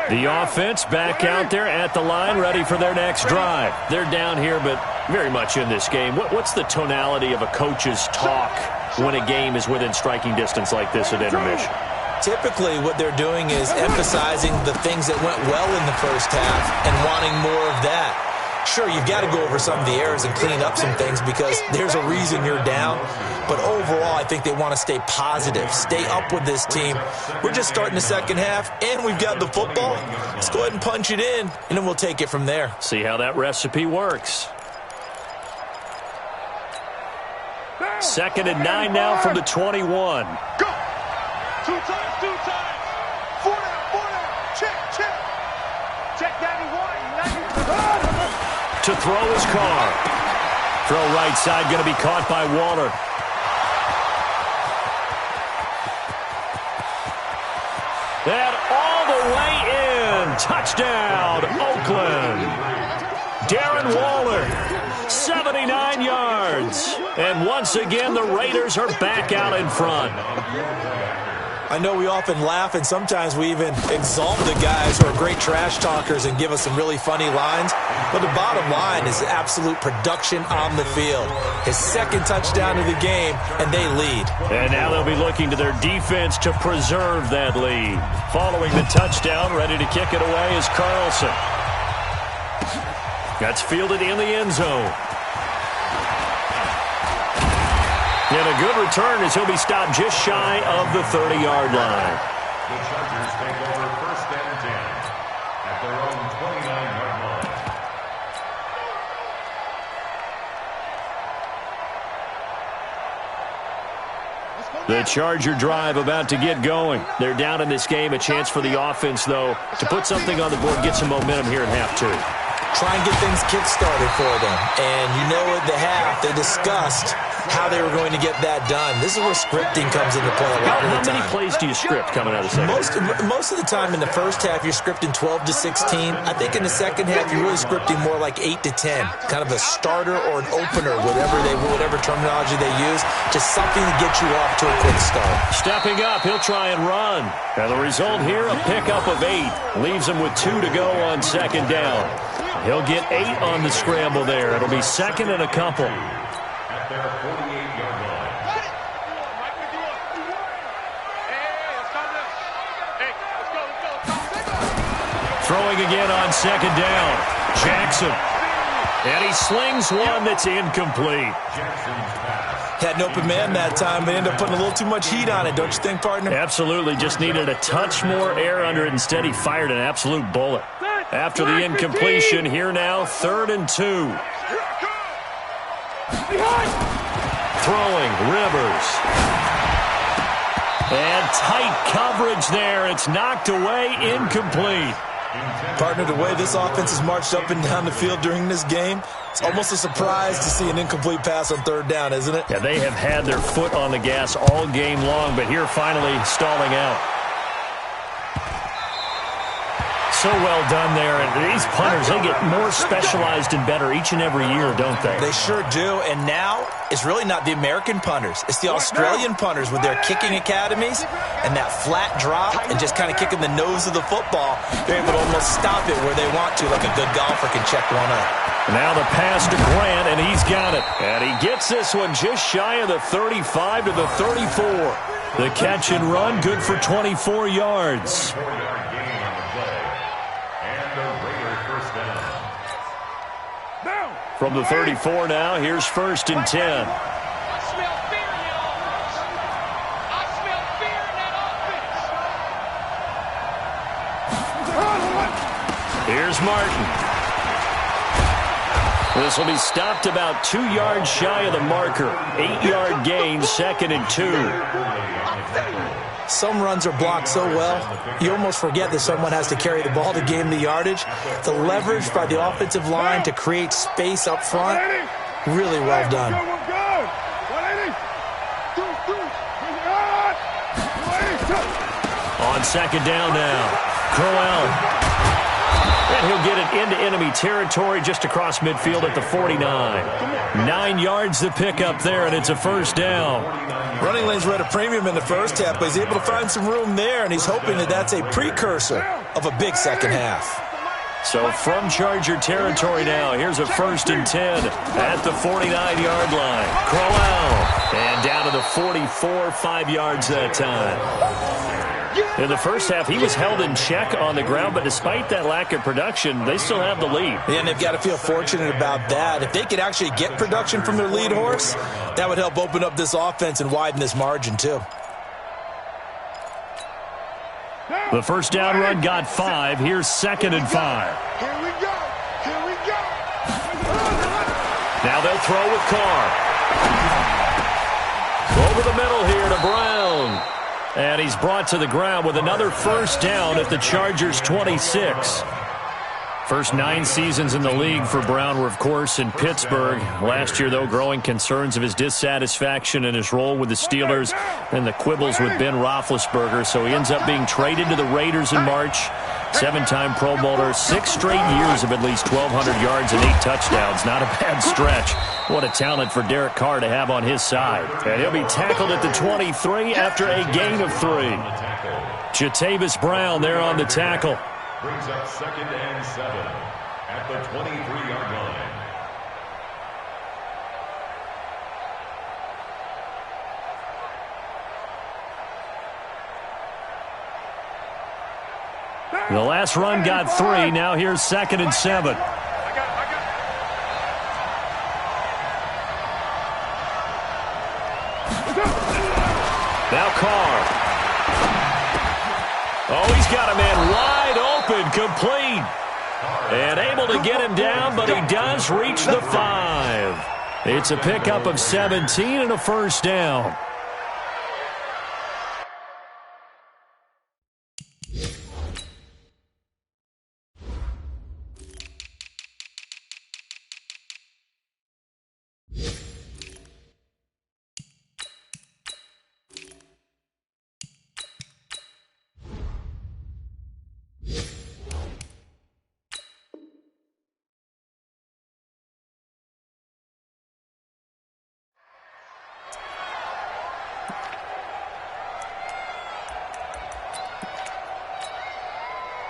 The offense back out there at the line, ready for their next drive. They're down here, but very much in this game. What's the tonality of a coach's talk when a game is within striking distance like this at intermission?
Typically, what they're doing is emphasizing the things that went well in the first half and wanting more of that. Sure, you've got to go over some of the errors and clean up some things because there's a reason you're down. But overall, I think they want to stay positive, stay up with this team. We're just starting the second half, and we've got the football. Let's go ahead and punch it in, and then we'll take it from there.
See how that recipe works. 2nd and 9 now from the 21.
Go. 2 times, 2 times. 4 down. Check. Check 91.
To throw his car. Throw right side, going to be caught by Waller. And all the way in. Touchdown, Oakland. Darren Waller, 79 yards. And once again, the Raiders are back out in front.
I know we often laugh, and sometimes we even exalt the guys who are great trash talkers and give us some really funny lines. But the bottom line is absolute production on the field. His 2nd touchdown of the game, and they lead.
And now they'll be looking to their defense to preserve that lead. Following the touchdown, ready to kick it away is Carlson. That's fielded in the end zone. And a good return as he'll be stopped just shy of the 30-yard line.
The Chargers take over 1st and 10 at their own 29-yard line.
The Charger drive about to get going. They're down in this game. A chance for the offense, though, to put something on the board, get some momentum here in half 2.
try and get things kick-started for them. And you know at the half, they discussed how they were going to get that done. This is where scripting comes into play a lot of the time.
How many plays do you script coming out of the second?
Most of the time in the first half, you're scripting 12 to 16. I think in the second half, you're really scripting more like 8 to 10. Kind of a starter or an opener, whatever terminology they use. Just something to get you off to a quick start.
Stepping up, he'll try and run. And the result here, a pickup of 8. Leaves him with 2 to go on second down. He'll get 8 on the scramble there. It'll be second and a couple.
At their 48-yard line.
Throwing again on second down. Jackson. And he slings one that's incomplete.
Had an open man that time, but ended up putting a little too much heat on it, don't you think, partner?
Absolutely. Just needed a touch more air under it. Instead, he fired an absolute bullet. After the incompletion, here now, 3rd and 2. Throwing, Rivers. And tight coverage there. It's knocked away, incomplete.
Partner, the way this offense has marched up and down the field during this game, it's almost a surprise to see an incomplete pass on 3rd down, isn't it?
Yeah, they have had their foot on the gas all game long, but here finally stalling out. So well done there. And these punters, they get more specialized and better each and every year, don't they?
They sure do. And now it's really not the American punters. It's the Australian punters with their kicking academies and that flat drop and just kind of kicking the nose of the football. They're able to almost stop it where they want to, like a good golfer can check one up.
Now the pass to Grant, and he's got it. And he gets this one just shy of the 35 to the 34. The catch and run, good for 24 yards. From the 34 now, here's 1st and 10.
I smell fear in that offense. I smell fear in that offense.
Here's Martin. This will be stopped about 2 yards shy of the marker. 8-yard gain, 2nd and 2.
Some runs are blocked so well, you almost forget that someone has to carry the ball to gain the yardage. The leverage by the offensive line to create space up front, really well done.
On second down now, Crowell. And he'll get it into enemy territory just across midfield at the 49. 9 yards to pick up there, and it's a 1st down.
Running lanes were at a premium in the first half, but he's able to find some room there, and he's hoping that that's a precursor of a big second half.
So from Charger territory now, here's a 1st and 10 at the 49-yard line. Crowell. And down to the 44, 5 yards that time. In the first half, he was held in check on the ground, but despite that lack of production, they still have the lead.
Yeah, and they've got to feel fortunate about that. If they could actually get production from their lead horse, that would help open up this offense and widen this margin, too.
The 1st down run got 5. Here's 2nd and 5.
Here we go. Here we go.
Now they'll throw with Carr. Over the middle here to Brown. And he's brought to the ground with another 1st down at the Chargers' 26. First 9 seasons in the league for Brown were, of course, in Pittsburgh. Last year, though, growing concerns of his dissatisfaction in his role with the Steelers and the quibbles with Ben Roethlisberger. So he ends up being traded to the Raiders in March. 7-time Pro Bowler, 6 straight years of at least 1,200 yards and 8 touchdowns. Not a bad stretch. What a talent for Derek Carr to have on his side. And he'll be tackled at the 23 after a gain of 3. Jatavis Brown there on the tackle.
Brings up 2nd and 7 at the 23-yard line.
The last run got 3. Now here's 2nd and 7. Now Carr. Oh, he's got a man wide open, complete. And able to get him down, but he does reach the 5. It's a pickup of 17 and a 1st down.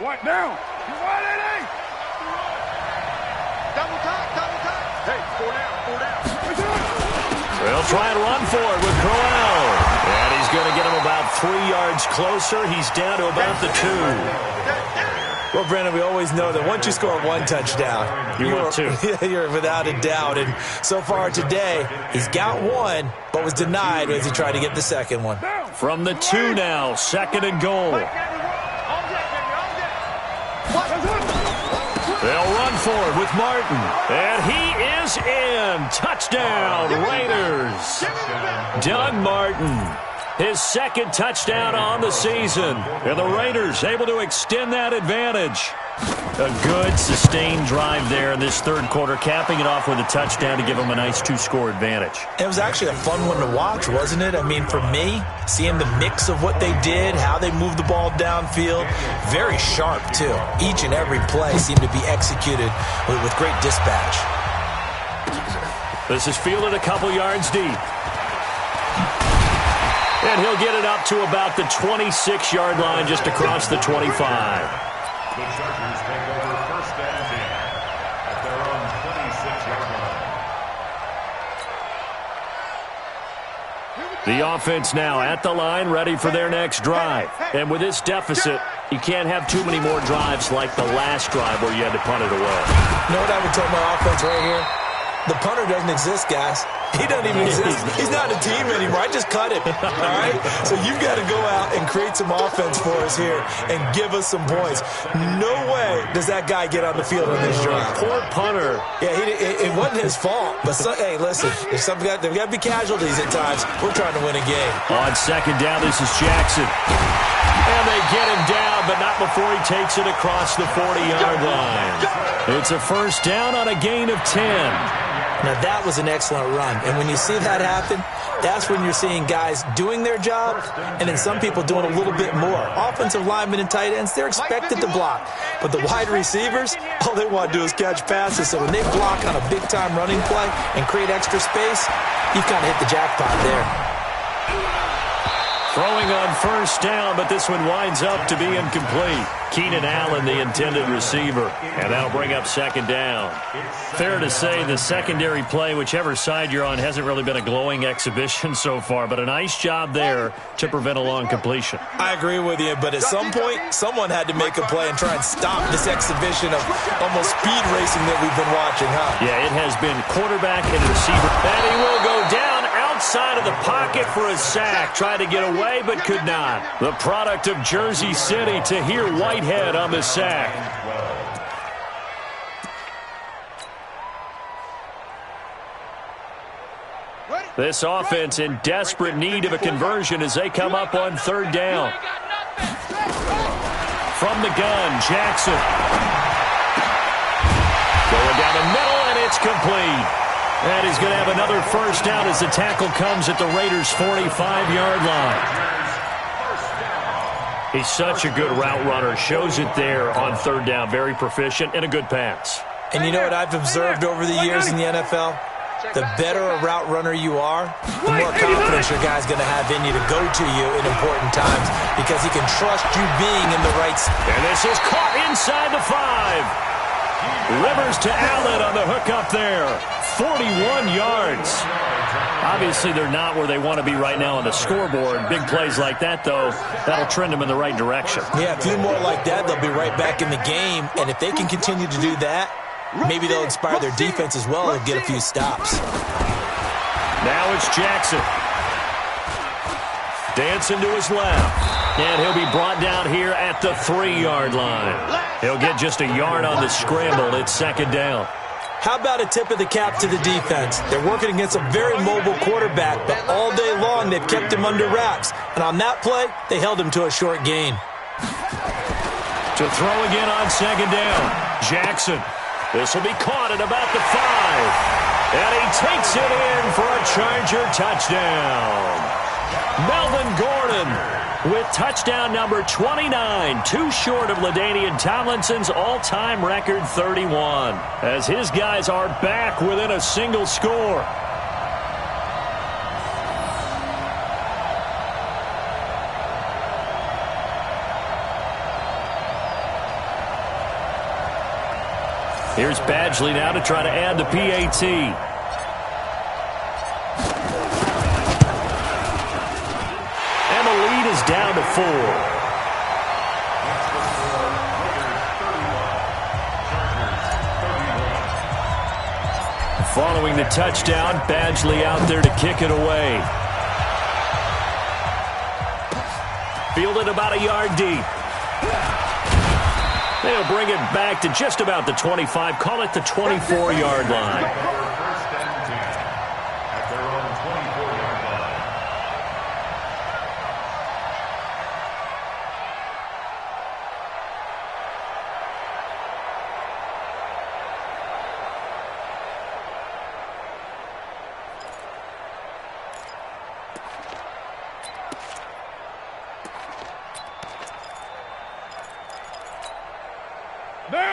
What now? You want it, eh? Double time. Hey, 4 down.
They'll try and run for it with Crowell. And he's going to get him about 3 yards closer. He's down to about the 2.
Well, Brandon, we always know that once you score one touchdown, you're without a doubt. And so far today, he's got one, but was denied as he tried to get the second one.
From the 2 now, 2nd and goal. They'll run for it with Martin. And he is in. Touchdown, Raiders. Doug Martin, his 2nd touchdown on the season. And the Raiders able to extend that advantage. A good, sustained drive there in this 3rd quarter, capping it off with a touchdown to give them a nice 2-score advantage.
It was actually a fun one to watch, wasn't it? I mean, for me, seeing the mix of what they did, how they moved the ball downfield, very sharp, too. Each and every play seemed to be executed with great dispatch.
This is fielded a couple yards deep. And he'll get it up to about the 26-yard line, just across the 25.
The Chargers take over 1st and 10 at their own 26-yard line.
The offense now at the line, ready for their next drive. And with this deficit, you can't have too many more drives like the last drive where you had to punt it away.
You know what I would tell my offense right here? The punter doesn't exist, guys. He doesn't even exist. He's not a team anymore. I just cut him. All right? So you've got to go out and create some offense for us here and give us some points. No way does that guy get on the field on this drive.
Poor punter.
Yeah, it wasn't his fault. But, hey, listen, there's got to be casualties at times. We're trying to win a game.
On 2nd down, this is Jackson. And they get him down, but not before he takes it across the 40-yard line. It's a 1st down on a gain of 10.
Now, that was an excellent run. And when you see that happen, that's when you're seeing guys doing their job and then some people doing a little bit more. Offensive linemen and tight ends, they're expected to block. But the wide receivers, all they want to do is catch passes. So when they block on a big-time running play and create extra space, you've kind of hit the jackpot there.
Throwing on 1st down, but this one winds up to be incomplete. Keenan Allen, the intended receiver, and that'll bring up 2nd down. Fair to say the secondary play, whichever side you're on, hasn't really been a glowing exhibition so far, but a nice job there to prevent a long completion.
I agree with you, but at some point, someone had to make a play and try and stop this exhibition of almost speed racing that we've been watching, huh?
Yeah, it has been quarterback and receiver, and he will go down outside of the pocket for a sack. Tried to get away, but could not. The product of Jersey City, Tahir Whitehead on the sack. This offense in desperate need of a conversion as they come up on 3rd down. From the gun, Jackson. Going down the middle, and it's complete. And he's going to have another 1st down as the tackle comes at the Raiders' 45-yard line. He's such a good route runner. Shows it there on 3rd down. Very proficient and a good pass.
And you know what I've observed over the years in the NFL? The better a route runner you are, the more confidence your guy's going to have in you to go to you in important times because he can trust you being in the right spot.
And this is caught inside the 5. Rivers to Allen on the hook up there. 41 yards. Obviously, they're not where they want to be right now on the scoreboard. Big plays like that, though, that'll trend them in the right direction.
Yeah, a few more like that, they'll be right back in the game. And if they can continue to do that, maybe they'll inspire their defense as well and get a few stops.
Now it's Jackson. Dancing to his left. And he'll be brought down here at the 3-yard line. He'll get just a yard on the scramble. It's 2nd down.
How about a tip of the cap to the defense? They're working against a very mobile quarterback, but all day long they've kept him under wraps. And on that play, they held him to a short gain.
To throw again on 2nd down. Jackson. This will be caught at about the 5. And he takes it in for a Charger touchdown. Melvin Gordon with touchdown number 29, too short of LaDainian Tomlinson's all-time record 31, as his guys are back within a single score. Here's Badgley now to try to add the PAT. And the lead is down to 4. Following the touchdown, Badgley out there to kick it away. Fielded about a yard deep. They'll bring it back to just about the 25. Call it the 24-yard line.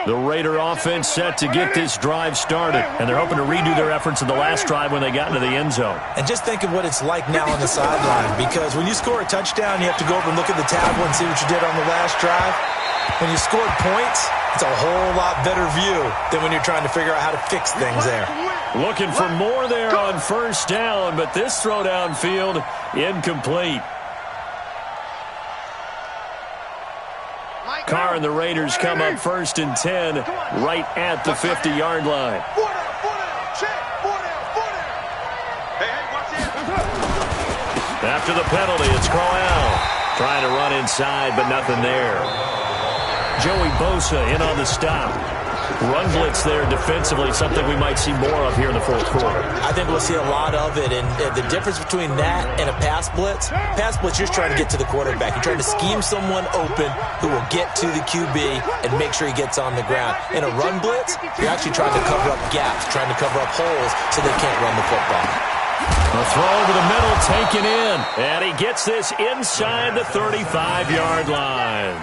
The Raider offense set to get this drive started, and they're hoping to redo their efforts in the last drive when they got into the end zone.
And just think of what it's like now on the sideline, because when you score a touchdown, you have to go over and look at the tablet and see what you did on the last drive. When you scored points, it's a whole lot better view than when you're trying to figure out how to fix things there.
Looking for more there on first down, but this throw downfield incomplete. Carr and the Raiders come up 1st and 10 right at the 50-yard line. After the penalty, it's Crowell trying to run inside, but nothing there. Joey Bosa in on the stop. Run blitz there defensively, something we might see more of here in the fourth quarter.
I think we'll see a lot of it, and the difference between that and a pass blitz, you're just trying to get to the quarterback. You're trying to scheme someone open who will get to the QB and make sure he gets on the ground. In a run blitz, you're actually trying to cover up gaps, trying to cover up holes so they can't run the football.
A throw over the middle taken in, and he gets this inside the 35-yard line.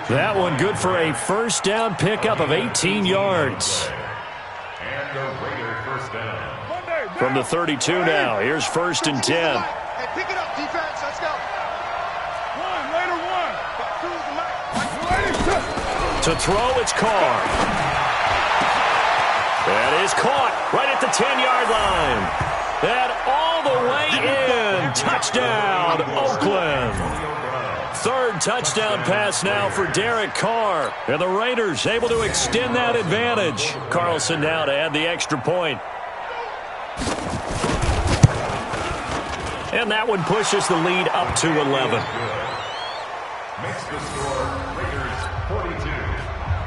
That one good for a first down pickup of 18 yards.
And the Raider first down.
From the 32 now, here's 1st and 10.
Hey, pick it up, defense. Let's go. Raider one.
To throw, it's Carr. That is caught right at the 10-yard line. And all the way in. Touchdown, Oakland. 3rd touchdown pass now for Derek Carr. And the Raiders able to extend that advantage. Carlson now to add the extra point. And that one pushes the lead up to 11.
Makes the score Raiders 42,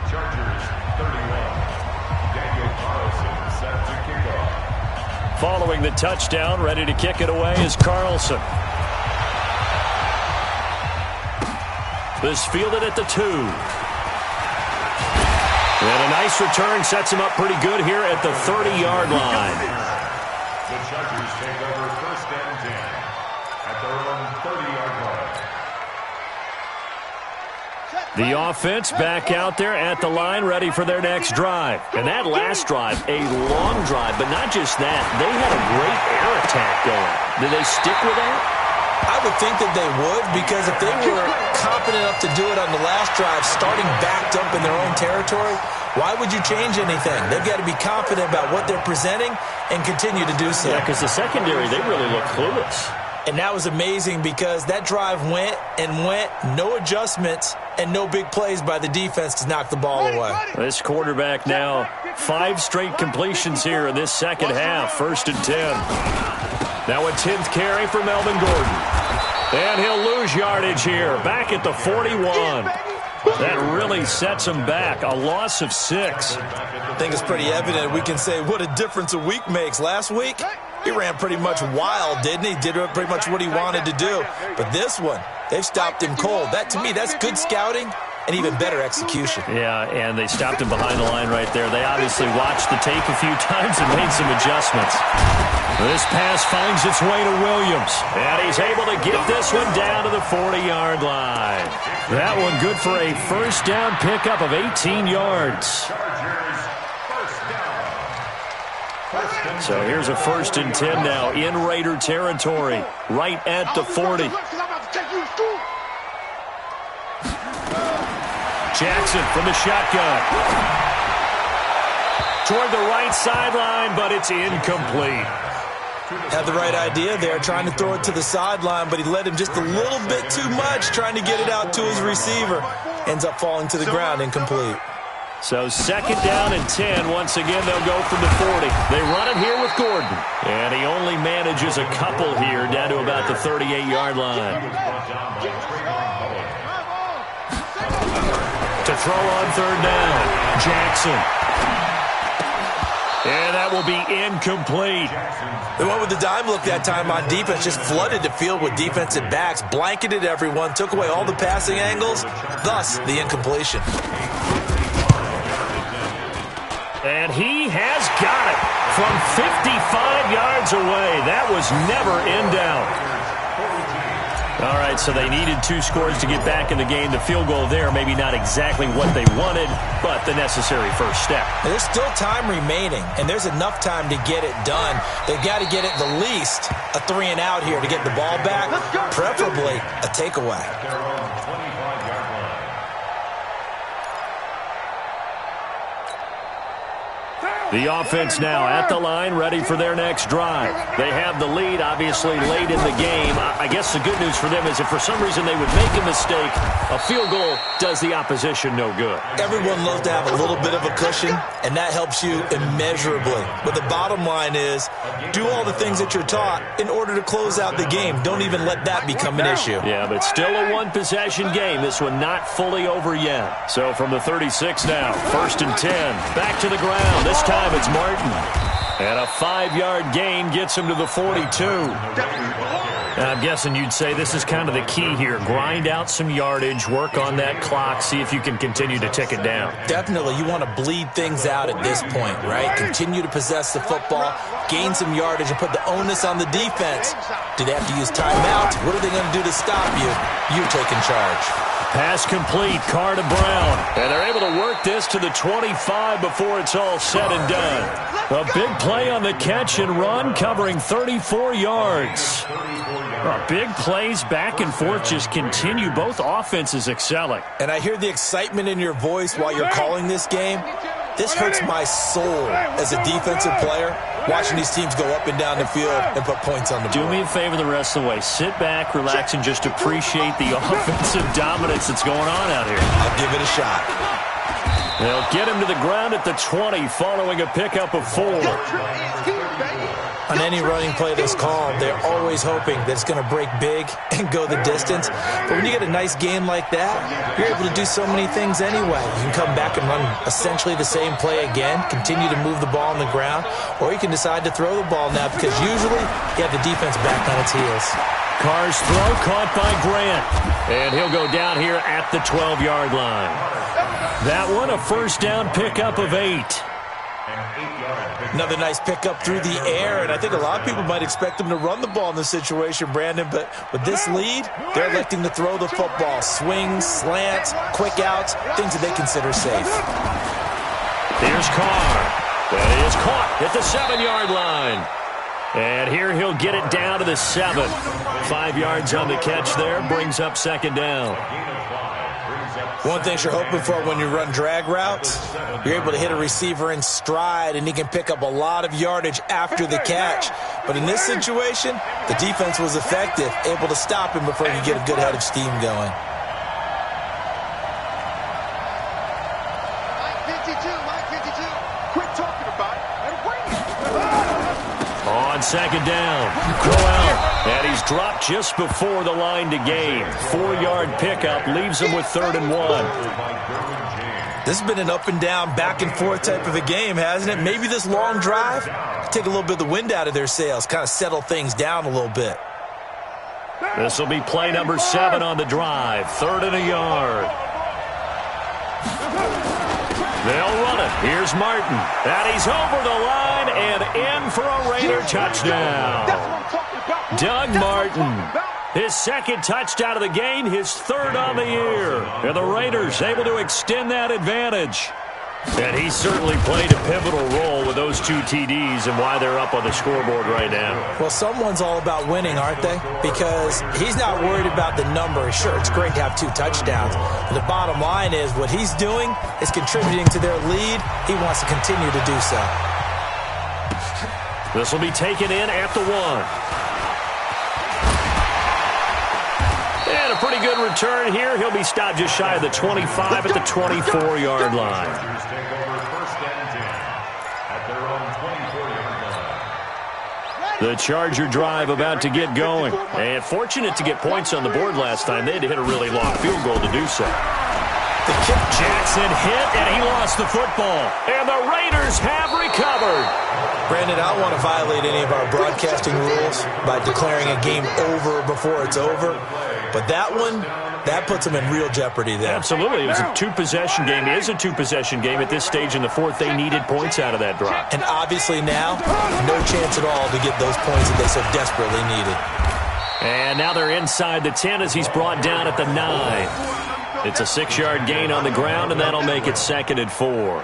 Chargers 31. Daniel Carlson set to kick off.
Following the touchdown, ready to kick it away is Carlson. This fielded at the 2. And a nice return sets him up pretty good here at the 30-yard line.
The Chargers take over 1st and 10 at their own 30-yard line.
The offense back out there at the line, ready for their next drive. And that last drive, a long drive, but not just that. They had a great air attack going. Did they stick with that?
I would think that they would, because if they were confident enough to do it on the last drive, starting backed up in their own territory, why would you change anything? They've got to be confident about what they're presenting and continue to do so.
Yeah, because the secondary, they really look clueless.
And that was amazing, because that drive went and went, no adjustments, and no big plays by the defense to knock the ball away.
This quarterback now, 5 straight completions here in this second half, 1st and 10. Now a 10th carry for Melvin Gordon. And he'll lose yardage here, back at the 41. That really sets him back, a loss of 6.
I think it's pretty evident. We can say what a difference a week makes. Last week, he ran pretty much wild, didn't he? Did pretty much what he wanted to do. But this one, they've stopped him cold. That, to me, that's good scouting and even better execution.
Yeah, and they stopped him behind the line right there. They obviously watched the tape a few times and made some adjustments. This pass finds its way to Williams, and he's able to get this one down to the 40-yard line. That one good for a first down pickup of 18 yards. So here's a 1st and 10 now in Raider territory, right at the 40. Jackson from the shotgun. toward the right sideline, but it's incomplete.
Had the right idea there, trying to throw it to the sideline, but he led him just a little bit too much, trying to get it out to his receiver. Ends up falling to the ground, incomplete.
So 2nd down and 10. Once again, they'll go from the 40. They run it here with Gordon. And he only manages a couple here down to about the 38-yard line. To throw on 3rd down, Jackson. And that will be incomplete.
They went with the dime look that time on defense, just flooded the field with defensive backs, blanketed everyone, took away all the passing angles, thus the incompletion.
And he has got it from 55 yards away. That was never in doubt. All right, so they needed 2 scores to get back in the game. The field goal there, maybe not exactly what they wanted, but the necessary first step.
There's still time remaining, and there's enough time to get it done. They've got to get it the least a 3-and-out here to get the ball back, preferably a takeaway.
The offense now at the line, ready for their next drive. They have the lead, obviously, late in the game. I guess the good news for them is if for some reason they would make a mistake, a field goal does the opposition no good.
Everyone loves to have a little bit of a cushion, and that helps you immeasurably. But the bottom line is, do all the things that you're taught in order to close out the game. Don't even let that become an issue.
Yeah, but still a one-possession game. This one not fully over yet. So from the 36 now, 1st and 10. Back to the ground. This time it's Martin. And a 5-yard gain gets him to the 42. I'm guessing you'd say this is kind of the key here. Grind out some yardage, work on that clock, see if you can continue to tick it down.
Definitely. You want to bleed things out at this point, right? Continue to possess the football, gain some yardage, and put the onus on the defense. Do they have to use timeouts? What are they going to do to stop you? You taking charge.
Pass complete, Carr to Brown. And they're able to work this to the 25 before it's all said and done. A big play on the catch and run, covering 34 yards. Big plays back and forth just continue. Both offenses excelling.
And I hear the excitement in your voice while you're calling this game. This hurts my soul as a defensive player, watching these teams go up and down the field and put points on the board.
Do me a favor the rest of the way. Sit back, relax, and just appreciate the offensive dominance that's going on out here.
I'll give it a shot.
They'll get him to the ground at the 20 following a pickup of 4.
On any running play that's called, they're always hoping that it's going to break big and go the distance. But when you get a nice game like that, you're able to do so many things anyway. You can come back and run essentially the same play again, continue to move the ball on the ground, or you can decide to throw the ball now because usually you have the defense back on its heels.
Carr's throw caught by Grant. And he'll go down here at the 12-yard line. That one, a first down pickup of 8.
Another nice pickup through the air, and I think a lot of people might expect them to run the ball in this situation, Brandon, but with this lead, they're electing to throw the football. Swings, slants, quick outs, things that they consider safe.
Here's Carr. That is caught at the 7-yard line. And here he'll get it down to the 7. 5 yards on the catch there, brings up 2nd down.
One thing you're hoping for when you run drag routes, you're able to hit a receiver in stride, and he can pick up a lot of yardage after the catch. But in this situation, the defense was effective, able to stop him before he could get a good head of steam going.
On 2nd down, Crowell. And he's dropped just before the line to gain. 4-yard pickup leaves him with 3rd and 1.
This has been an up and down, back and forth type of a game, hasn't it? Maybe this long drive take a little bit of the wind out of their sails, kind of settle things down a little bit.
This will be play number 7 on the drive. 3rd and a yard. They'll run it. Here's Martin. And he's over the line and in for a Raider touchdown. Doug Martin. His 2nd touchdown of the game, his 3rd on the year. And the Raiders able to extend that advantage. And he certainly played a pivotal role with those 2 TDs and why they're up on the scoreboard right now.
Well, someone's all about winning, aren't they? Because he's not worried about the number. Sure, it's great to have 2 touchdowns. But the bottom line is what he's doing is contributing to their lead. He wants to continue to do so.
This will be taken in at the 1. And a pretty good return here. He'll be stopped just shy of the 25 at the 24-yard line. The Charger drive about to get going. And fortunate to get points on the board last time. They had to hit a really long field goal to do so.
The kick.
Jackson hit, and he lost the football. And the Raiders have recovered.
Brandon, I don't want to violate any of our broadcasting rules by declaring a game over before it's over. But that one, that puts them in real jeopardy there.
Absolutely. It was a 2-possession game. It is a 2-possession game at this stage in the 4th. They needed points out of that drive.
And obviously now, no chance at all to get those points that they so desperately needed.
And now they're inside the 10 as he's brought down at the 9. It's a 6-yard gain on the ground, and that'll make it 2nd and 4.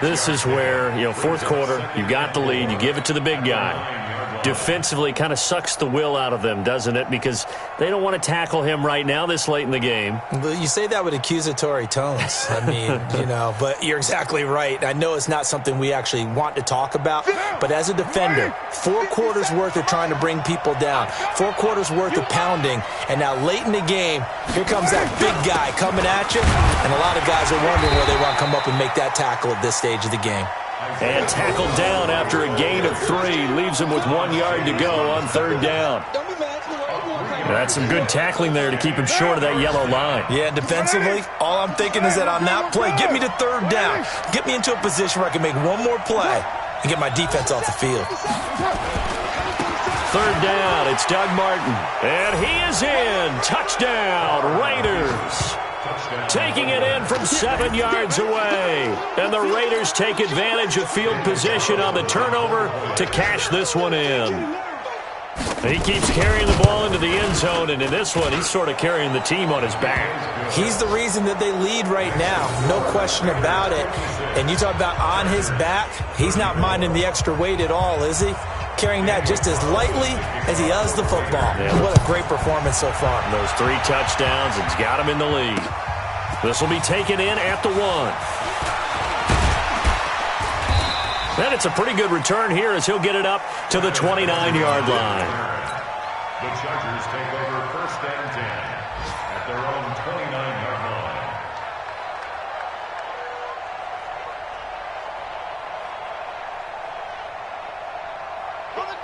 This is where, 4th quarter, you got the lead, you give it to the big guy. Defensively kind of sucks the will out of them, doesn't it? Because they don't want to tackle him right now this late in the game.
But you say that with accusatory tones. I mean, but you're exactly right. I know it's not something we actually want to talk about, but as a defender, 4 quarters worth of trying to bring people down, 4 quarters worth of pounding, and now late in the game, here comes that big guy coming at you, and a lot of guys are wondering where they want to come up and make that tackle at this stage of the game.
And tackled down after a gain of 3. Leaves him with 1 yard to go on 3rd down. That's some good tackling there to keep him short of that yellow line.
Yeah, defensively, all I'm thinking is that on that play, get me to 3rd down. Get me into a position where I can make one more play and get my defense off the field.
3rd down, it's Doug Martin. And he is in. Touchdown, Raiders. Taking it in from 7 yards away. And the Raiders take advantage of field position on the turnover to cash this one in. He keeps carrying the ball into the end zone, and in this one, he's sort of carrying the team on his back.
He's the reason that they lead right now, no question about it. And you talk about on his back, he's not minding the extra weight at all, is he? Carrying that just as lightly as he does the football. Yeah. What a great performance so far.
And those 3 touchdowns, it's got him in the lead. This will be taken in at the 1. And it's a pretty good return here as he'll get it up to the 29-yard line.
The Chargers take over 1st and 10 at their own 29-yard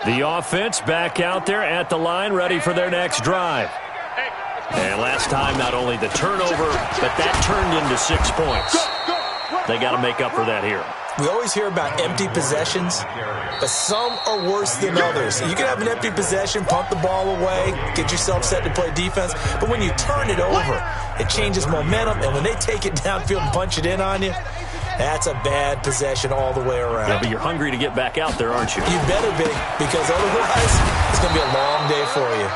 line.
The offense back out there at the line, ready for their next drive. And last time, not only the turnover, but that turned into 6 points. They got to make up for that here.
We always hear about empty possessions, but some are worse than others. You can have an empty possession, pump the ball away, get yourself set to play defense, but when you turn it over, it changes momentum, and when they take it downfield and punch it in on you, that's a bad possession all the way around.
Yeah, but you're hungry to get back out there, aren't you?
You better be, because otherwise, it's going to be a long day for you.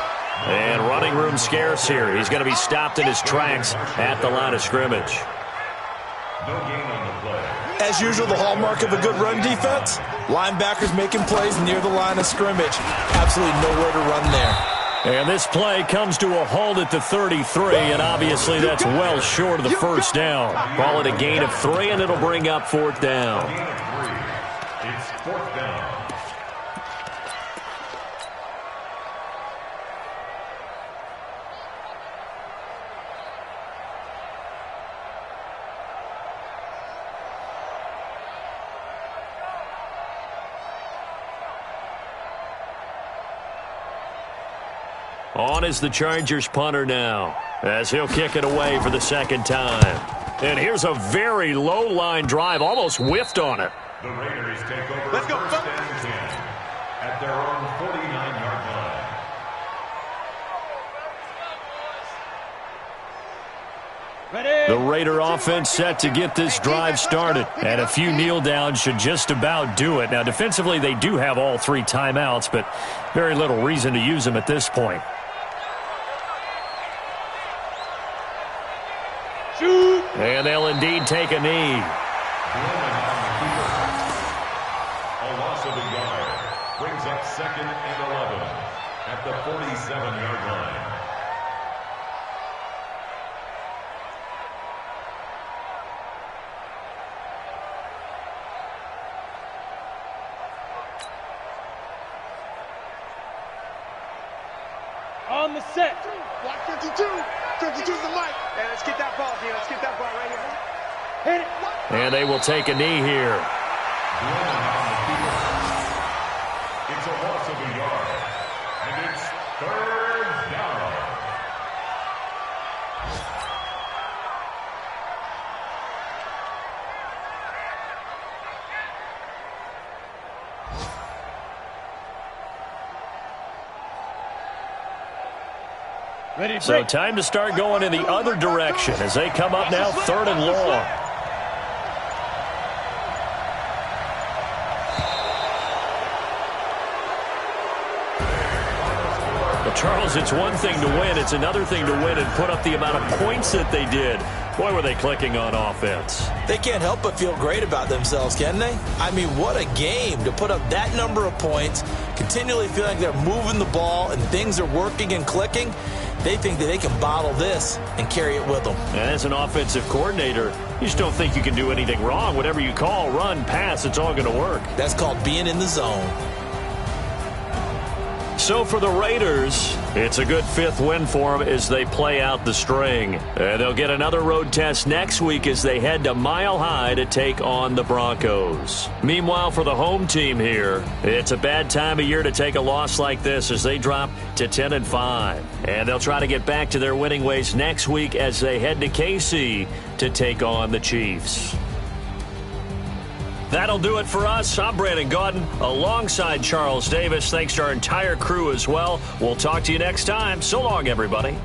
And running room scarce here. He's going to be stopped in his tracks at the line of scrimmage.
No gain on the play.
As usual, the hallmark of a good run defense, linebackers making plays near the line of scrimmage. Absolutely nowhere to run there.
And this play comes to a halt at the 33, and obviously that's well short of the 1st down. Call it a gain of 3, and it'll bring up 4th down.
It's 4th down.
On is the Chargers punter now, as he'll kick it away for the 2nd time. And here's a very low line drive, almost whiffed on it.
The Raiders take over 1st and 10 at their own 49-yard line.
The Raider offense set to get this drive started, and a few kneel downs should just about do it. Now, defensively, they do have all 3 timeouts, but very little reason to use them at this point. And they'll indeed take a knee.
A loss of a yard brings up 2nd and 11 at the 47-yard line.
On the set. Block 52. 52's the mic. Hey, let's get that ball, D. Let's get that ball right here. Hit it.
And they will take a knee here.
It's a loss of a yard. And it's 3rd down.
Ready,
So time to start going in the other direction as they come up now 3rd and long. Charles, it's one thing to win. It's another thing to win and put up the amount of points that they did. Boy, were they clicking on offense.
They can't help but feel great about themselves, can they? I mean, what a game to put up that number of points, continually feeling like they're moving the ball and things are working and clicking. They think that they can bottle this and carry it with them.
And as an offensive coordinator, you just don't think you can do anything wrong. Whatever you call, run, pass, it's all going to work.
That's called being in the zone.
So for the Raiders, it's a good 5th win for them as they play out the string. And they'll get another road test next week as they head to Mile High to take on the Broncos. Meanwhile, for the home team here, it's a bad time of year to take a loss like this as they drop to 10-5. And they'll try to get back to their winning ways next week as they head to KC to take on the Chiefs. That'll do it for us. I'm Brandon Gaudin alongside Charles Davis. Thanks to our entire crew as well. We'll talk to you next time. So long, everybody.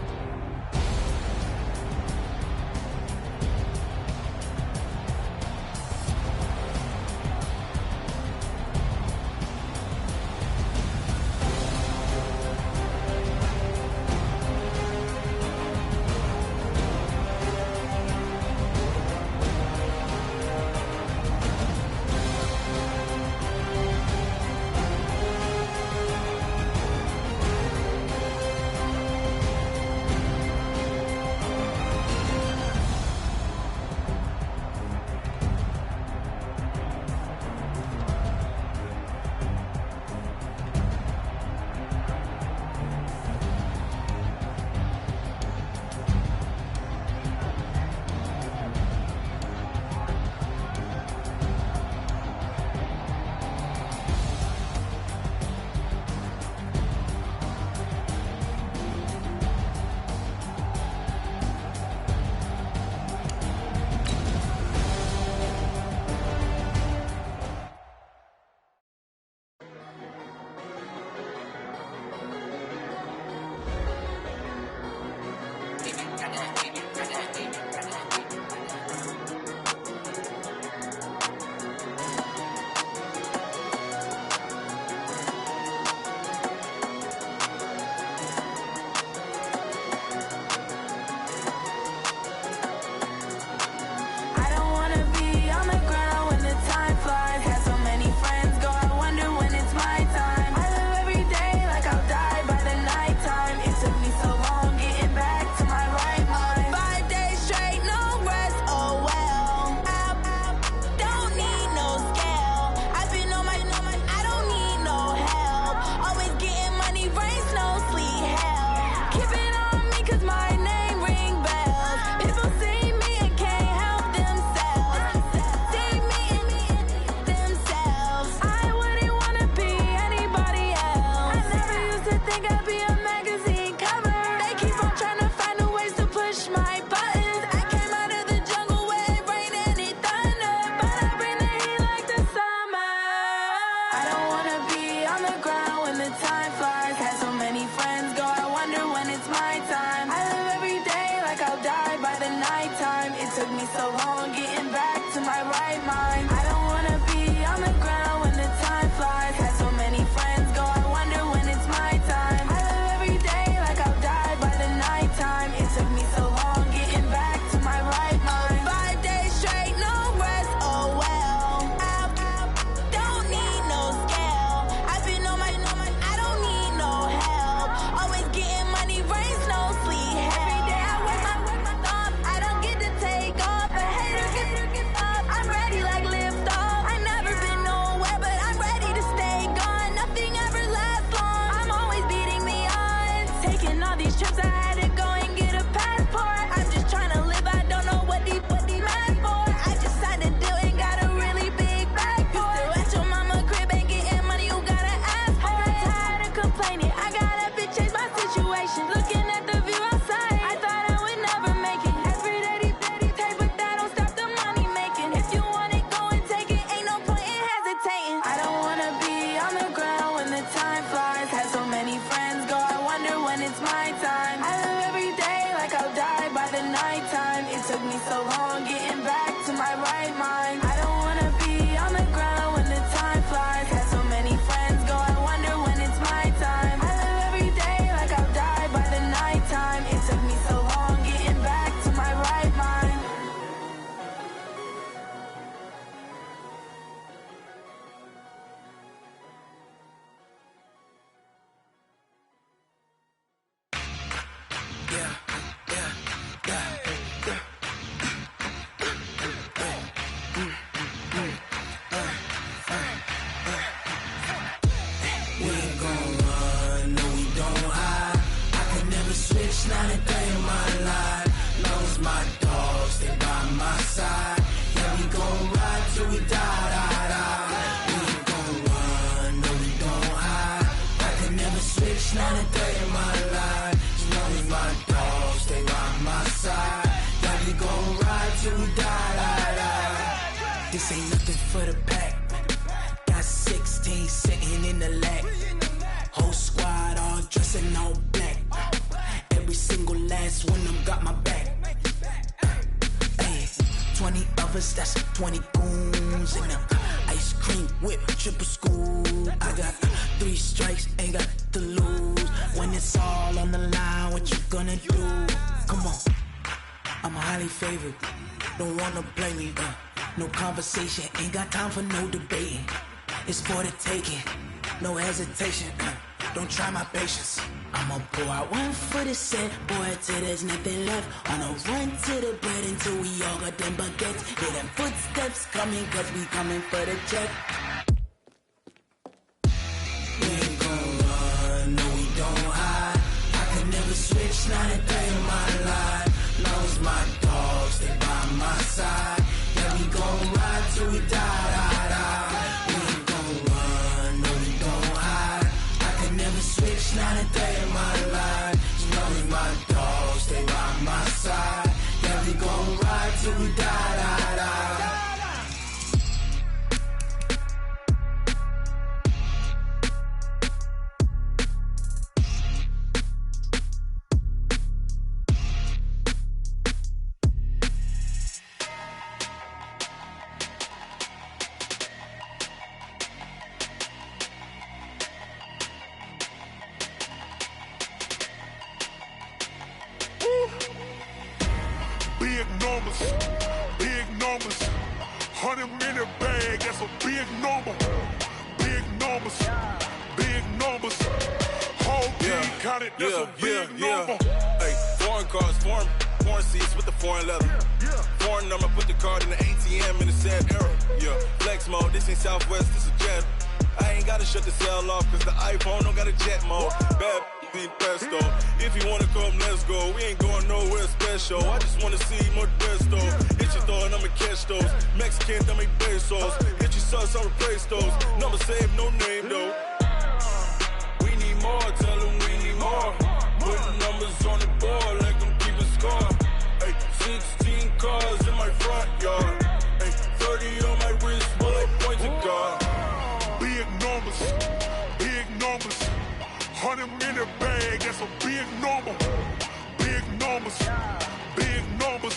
so long getting back to my right mind. I don't wanna be on the ground when the time flies. Had so many friends go, I wonder when it's my time. I live every day like I'll die by the nighttime. It took me so long getting back to my right mind.
Not a day in my life. Lost my dogs, they by my side. Yeah, we gon' ride till we die, die, die. We ain't gon' run, no, we don't hide. I can never switch, not a day in my life. As long as my dogs, they by my side. Yeah, we gon' ride till we die, die, die. This ain't nothing for the pack. Got 16 sitting in the lap. Whole squad all dressing all black. Every single last one of them got my back. Hey, 20 of us, that's 20 goons in them. Ice cream whip, triple school. I got 3 strikes, ain't got to lose. When it's all on the line, what you gonna do? Come on, I'm highly favored. Don't wanna blame me, no conversation, ain't got time for no debating. It's for the taking, no hesitation. Don't try my patience. I'ma pour out one for the set, boy, till there's nothing left. On a run to the bread until we all got them baguettes. Hear them footsteps coming, cause we coming for the check. We ain't gon' run, no, we don't hide. I could never switch, not a day in my life. Lost my dogs, they by my side. Yeah, we gon' ride till we die, die, die. We ain't gon' run, no, we don't hide. I could never switch, not a day in my life. As long as my dogs, they by my side. Yeah, we gon' ride till we die, die, die.
Big numbers, big numbers. 100-minute bag, that's a big number. Big numbers, big numbers. Whole team counted, that's a big number.
Hey, foreign cars, foreign seats with the foreign leather. Foreign number, put the card in the ATM in the sad era. Yeah, flex mode, this ain't Southwest, this is jet. I ain't gotta shut the cell off, cause the iPhone don't got a jet mode. Bad be pesto. If you wanna come, let's go. We ain't going nowhere special. I just wanna see more desto. Hit your thought, I'ma catch those. Mexican, I'ma make pesos. Hit your sus, I'll replace those. Number saved, no name though. We need more, tell them we need more. Putting numbers on the board, like I'm keeping score. Hey, 16 cars in my front yard. Hey, 30 on my wrist, bullet pointed guard.
Big numbers, big numbers. 100-minute bag, that's a big number. Big numbers, big numbers.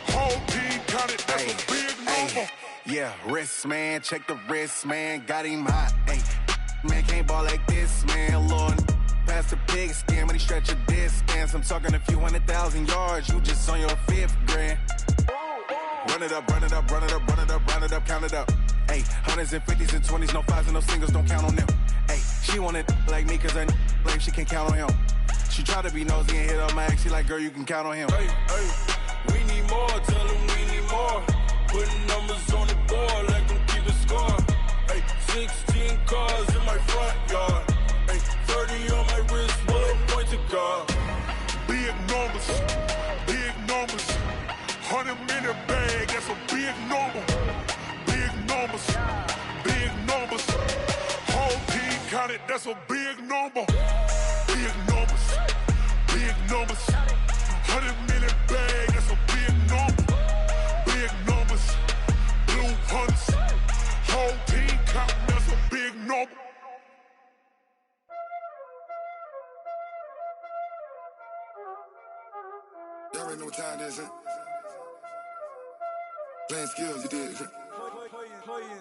Whole team counted, that's a big number.
Yeah, wrist man, check the wrist man, got him hot. Ay, man can't ball like this, man. Lord, past the pig skin when he stretch a distance. I'm talking a few 100,000 yards, you just on your 5th grand. Run it up, run it up, run it up, run it up, run it up, count it up. Ay, 100s and 50s and 20s, no 5s and no singles, don't count on them. Ay, she wanted like me cause her lame, she can't count on him. She tried to be nosy and hit on my ex, she like, girl, you can count on him.
Hey, we need more, tell them we need more. Putting numbers on the board like I'm keeping score. Hey, 16 cars in my front yard. Hey, 30 on my wrist, bullet pointed guard.
Big numbers, big numbers. 100-minute bag, that's a big number. Big numbers, big numbers. Whole team counted, that's a big number. Big numbers, big numbers. 100-minute bag, that's a big number. Big numbers, blue hunts. Whole team counting, that's a big number.
Y'all already know what time it is, huh?
Playing skills, you did.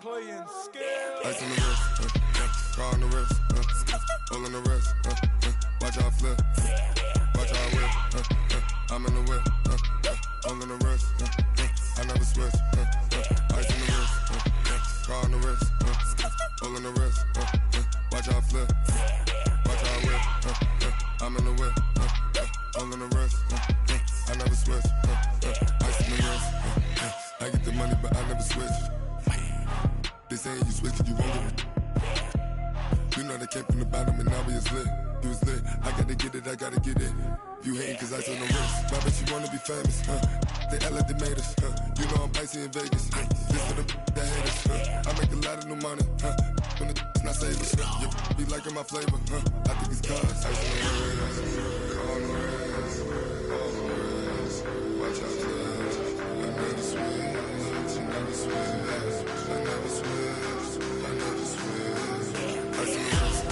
Playing skills.
Ice on the wrist, car on the wrist, all on the wrist, watch how I flip, watch how I whip, I'm in the whip, all on the wrist, I never switch, ice on the wrist, car on the wrist, all on the wrist, watch how I flip, watch how I whip, I'm in the whip, all on the wrist, I never switch, ice on the wrist, I get the money but I never switch. They saying you switch, you won't get it. You know they came from the bottom and now we is lit. You was lit, I gotta get it, I gotta get it. You hating cause I on the wrist. My bitch, you wanna be famous, They act like they made us, You know I'm icy in Vegas, This for the that hate us, I make a lot of new money, When the not savers, You be liking my flavor, I think it's cause I on the wrist, on the wrist, on the wrist. Watch out, cuz I never switch, I never switch. I never switch, I never switch. Ice in the wrist,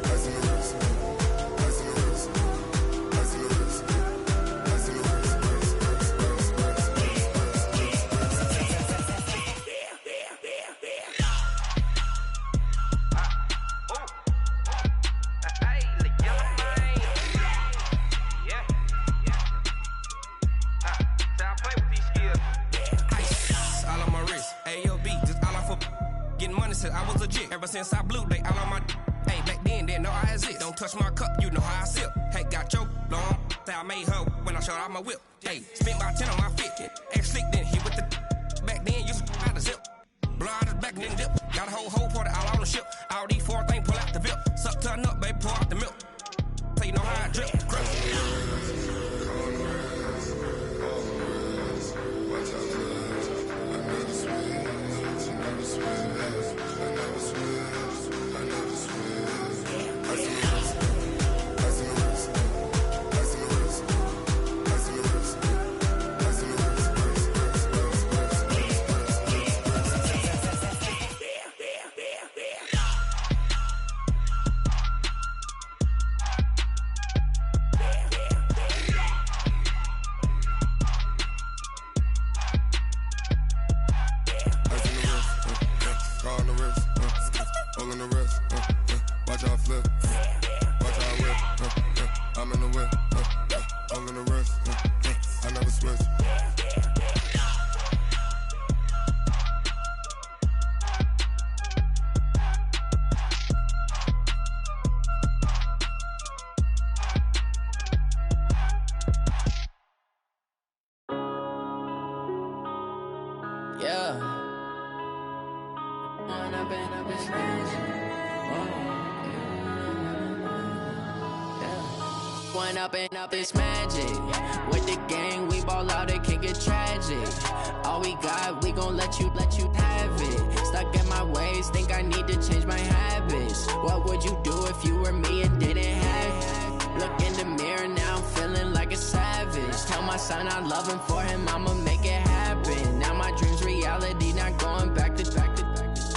ice in the wrist, ice in the wrist, ice in the wrist, ice in the wrist,
I was legit. Ever since I blew, they all on my hey, back then, didn't know I exist. Don't touch my cup, you know how I sip. Hey, got your long, I made her when I showed out my whip. Hey, spent about 10 on my 50. Ex-slick, then hit with the back then, used to out the zip. Blow out his back, then dip. Got a whole party all on the ship. All these four things, pull out the VIP. Suck, turn up, baby, pour out the milk. So you know how I drip.
Up this magic. With the gang, we ball out, it can get tragic. All we got, we gon' let you have it. Stuck in my ways, think I need to change my habits. What would you do if you were me and didn't have it? Look in the mirror, now I'm feeling like a savage. Tell my son I love him, for him I'ma make it happen. Now my dream's reality, not going back to.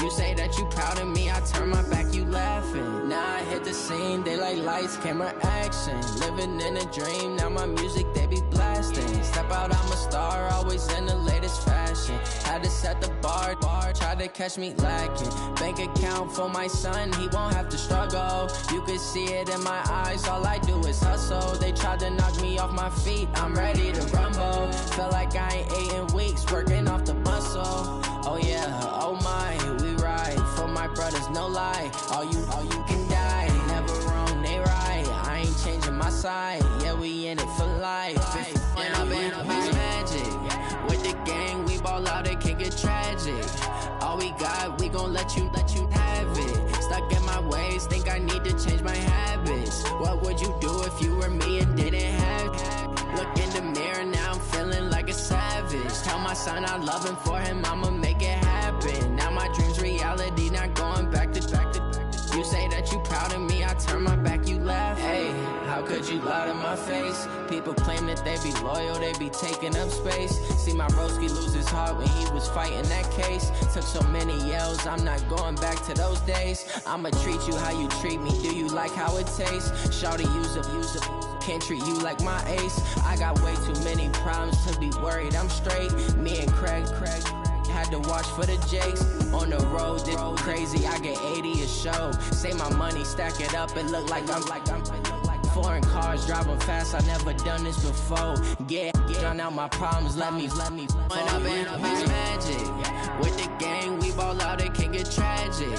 You say that you proud of me, I turn my back, you laughing. Now I hit the scene, they like lights, camera, action. Living in a dream, now my music, they be blasting. Step out, I'm a star, always in the latest fashion. Had to set the bar, try to catch me lacking. Bank account for my son, he won't have to struggle. You can see it in my eyes, all I do is hustle. They tried to knock me off my feet, I'm ready to rumble. Felt like I ain't ate in weeks, working off the muscle. Oh yeah, oh my, we ride for my brothers, no lie. All you can die, never wrong, they right. I ain't changing my side, yeah, we in it for life. When I've been up this magic, with the gang, we ball out, it can get tragic. All we got, we gon' let you have it. Stuck in my ways, think I need to change my habits. What would you do if you were me and didn't have it? Look in the mirror, now I'm feeling like a savage. Tell my son I love him, for him I'ma make it happen. Now my dream's reality, not going back to. You say that you proud of me, I turn my back, you laugh. Hey, how could you lie to my my face. People claim that they be loyal, they be taking up space. See my broski lose his heart when he was fighting that case. Took so many yells, I'm not going back to those days. I'ma treat you how you treat me, do you like how it tastes? Shawty, use up, can't treat you like my ace. I got way too many problems to be worried, I'm straight. Me and Craig had to watch for the Jakes. On the road, this crazy, I get 80 a show. Say my money, stack it up, it look like I'm foreign cars, driving fast, I never done this before. Drown out my problems, let me When up and it's magic. With the gang, we ball out, it can get tragic.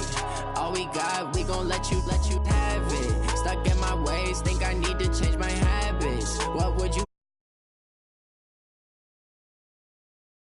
All we got, we gon' let you have it. Stuck in my ways, think I need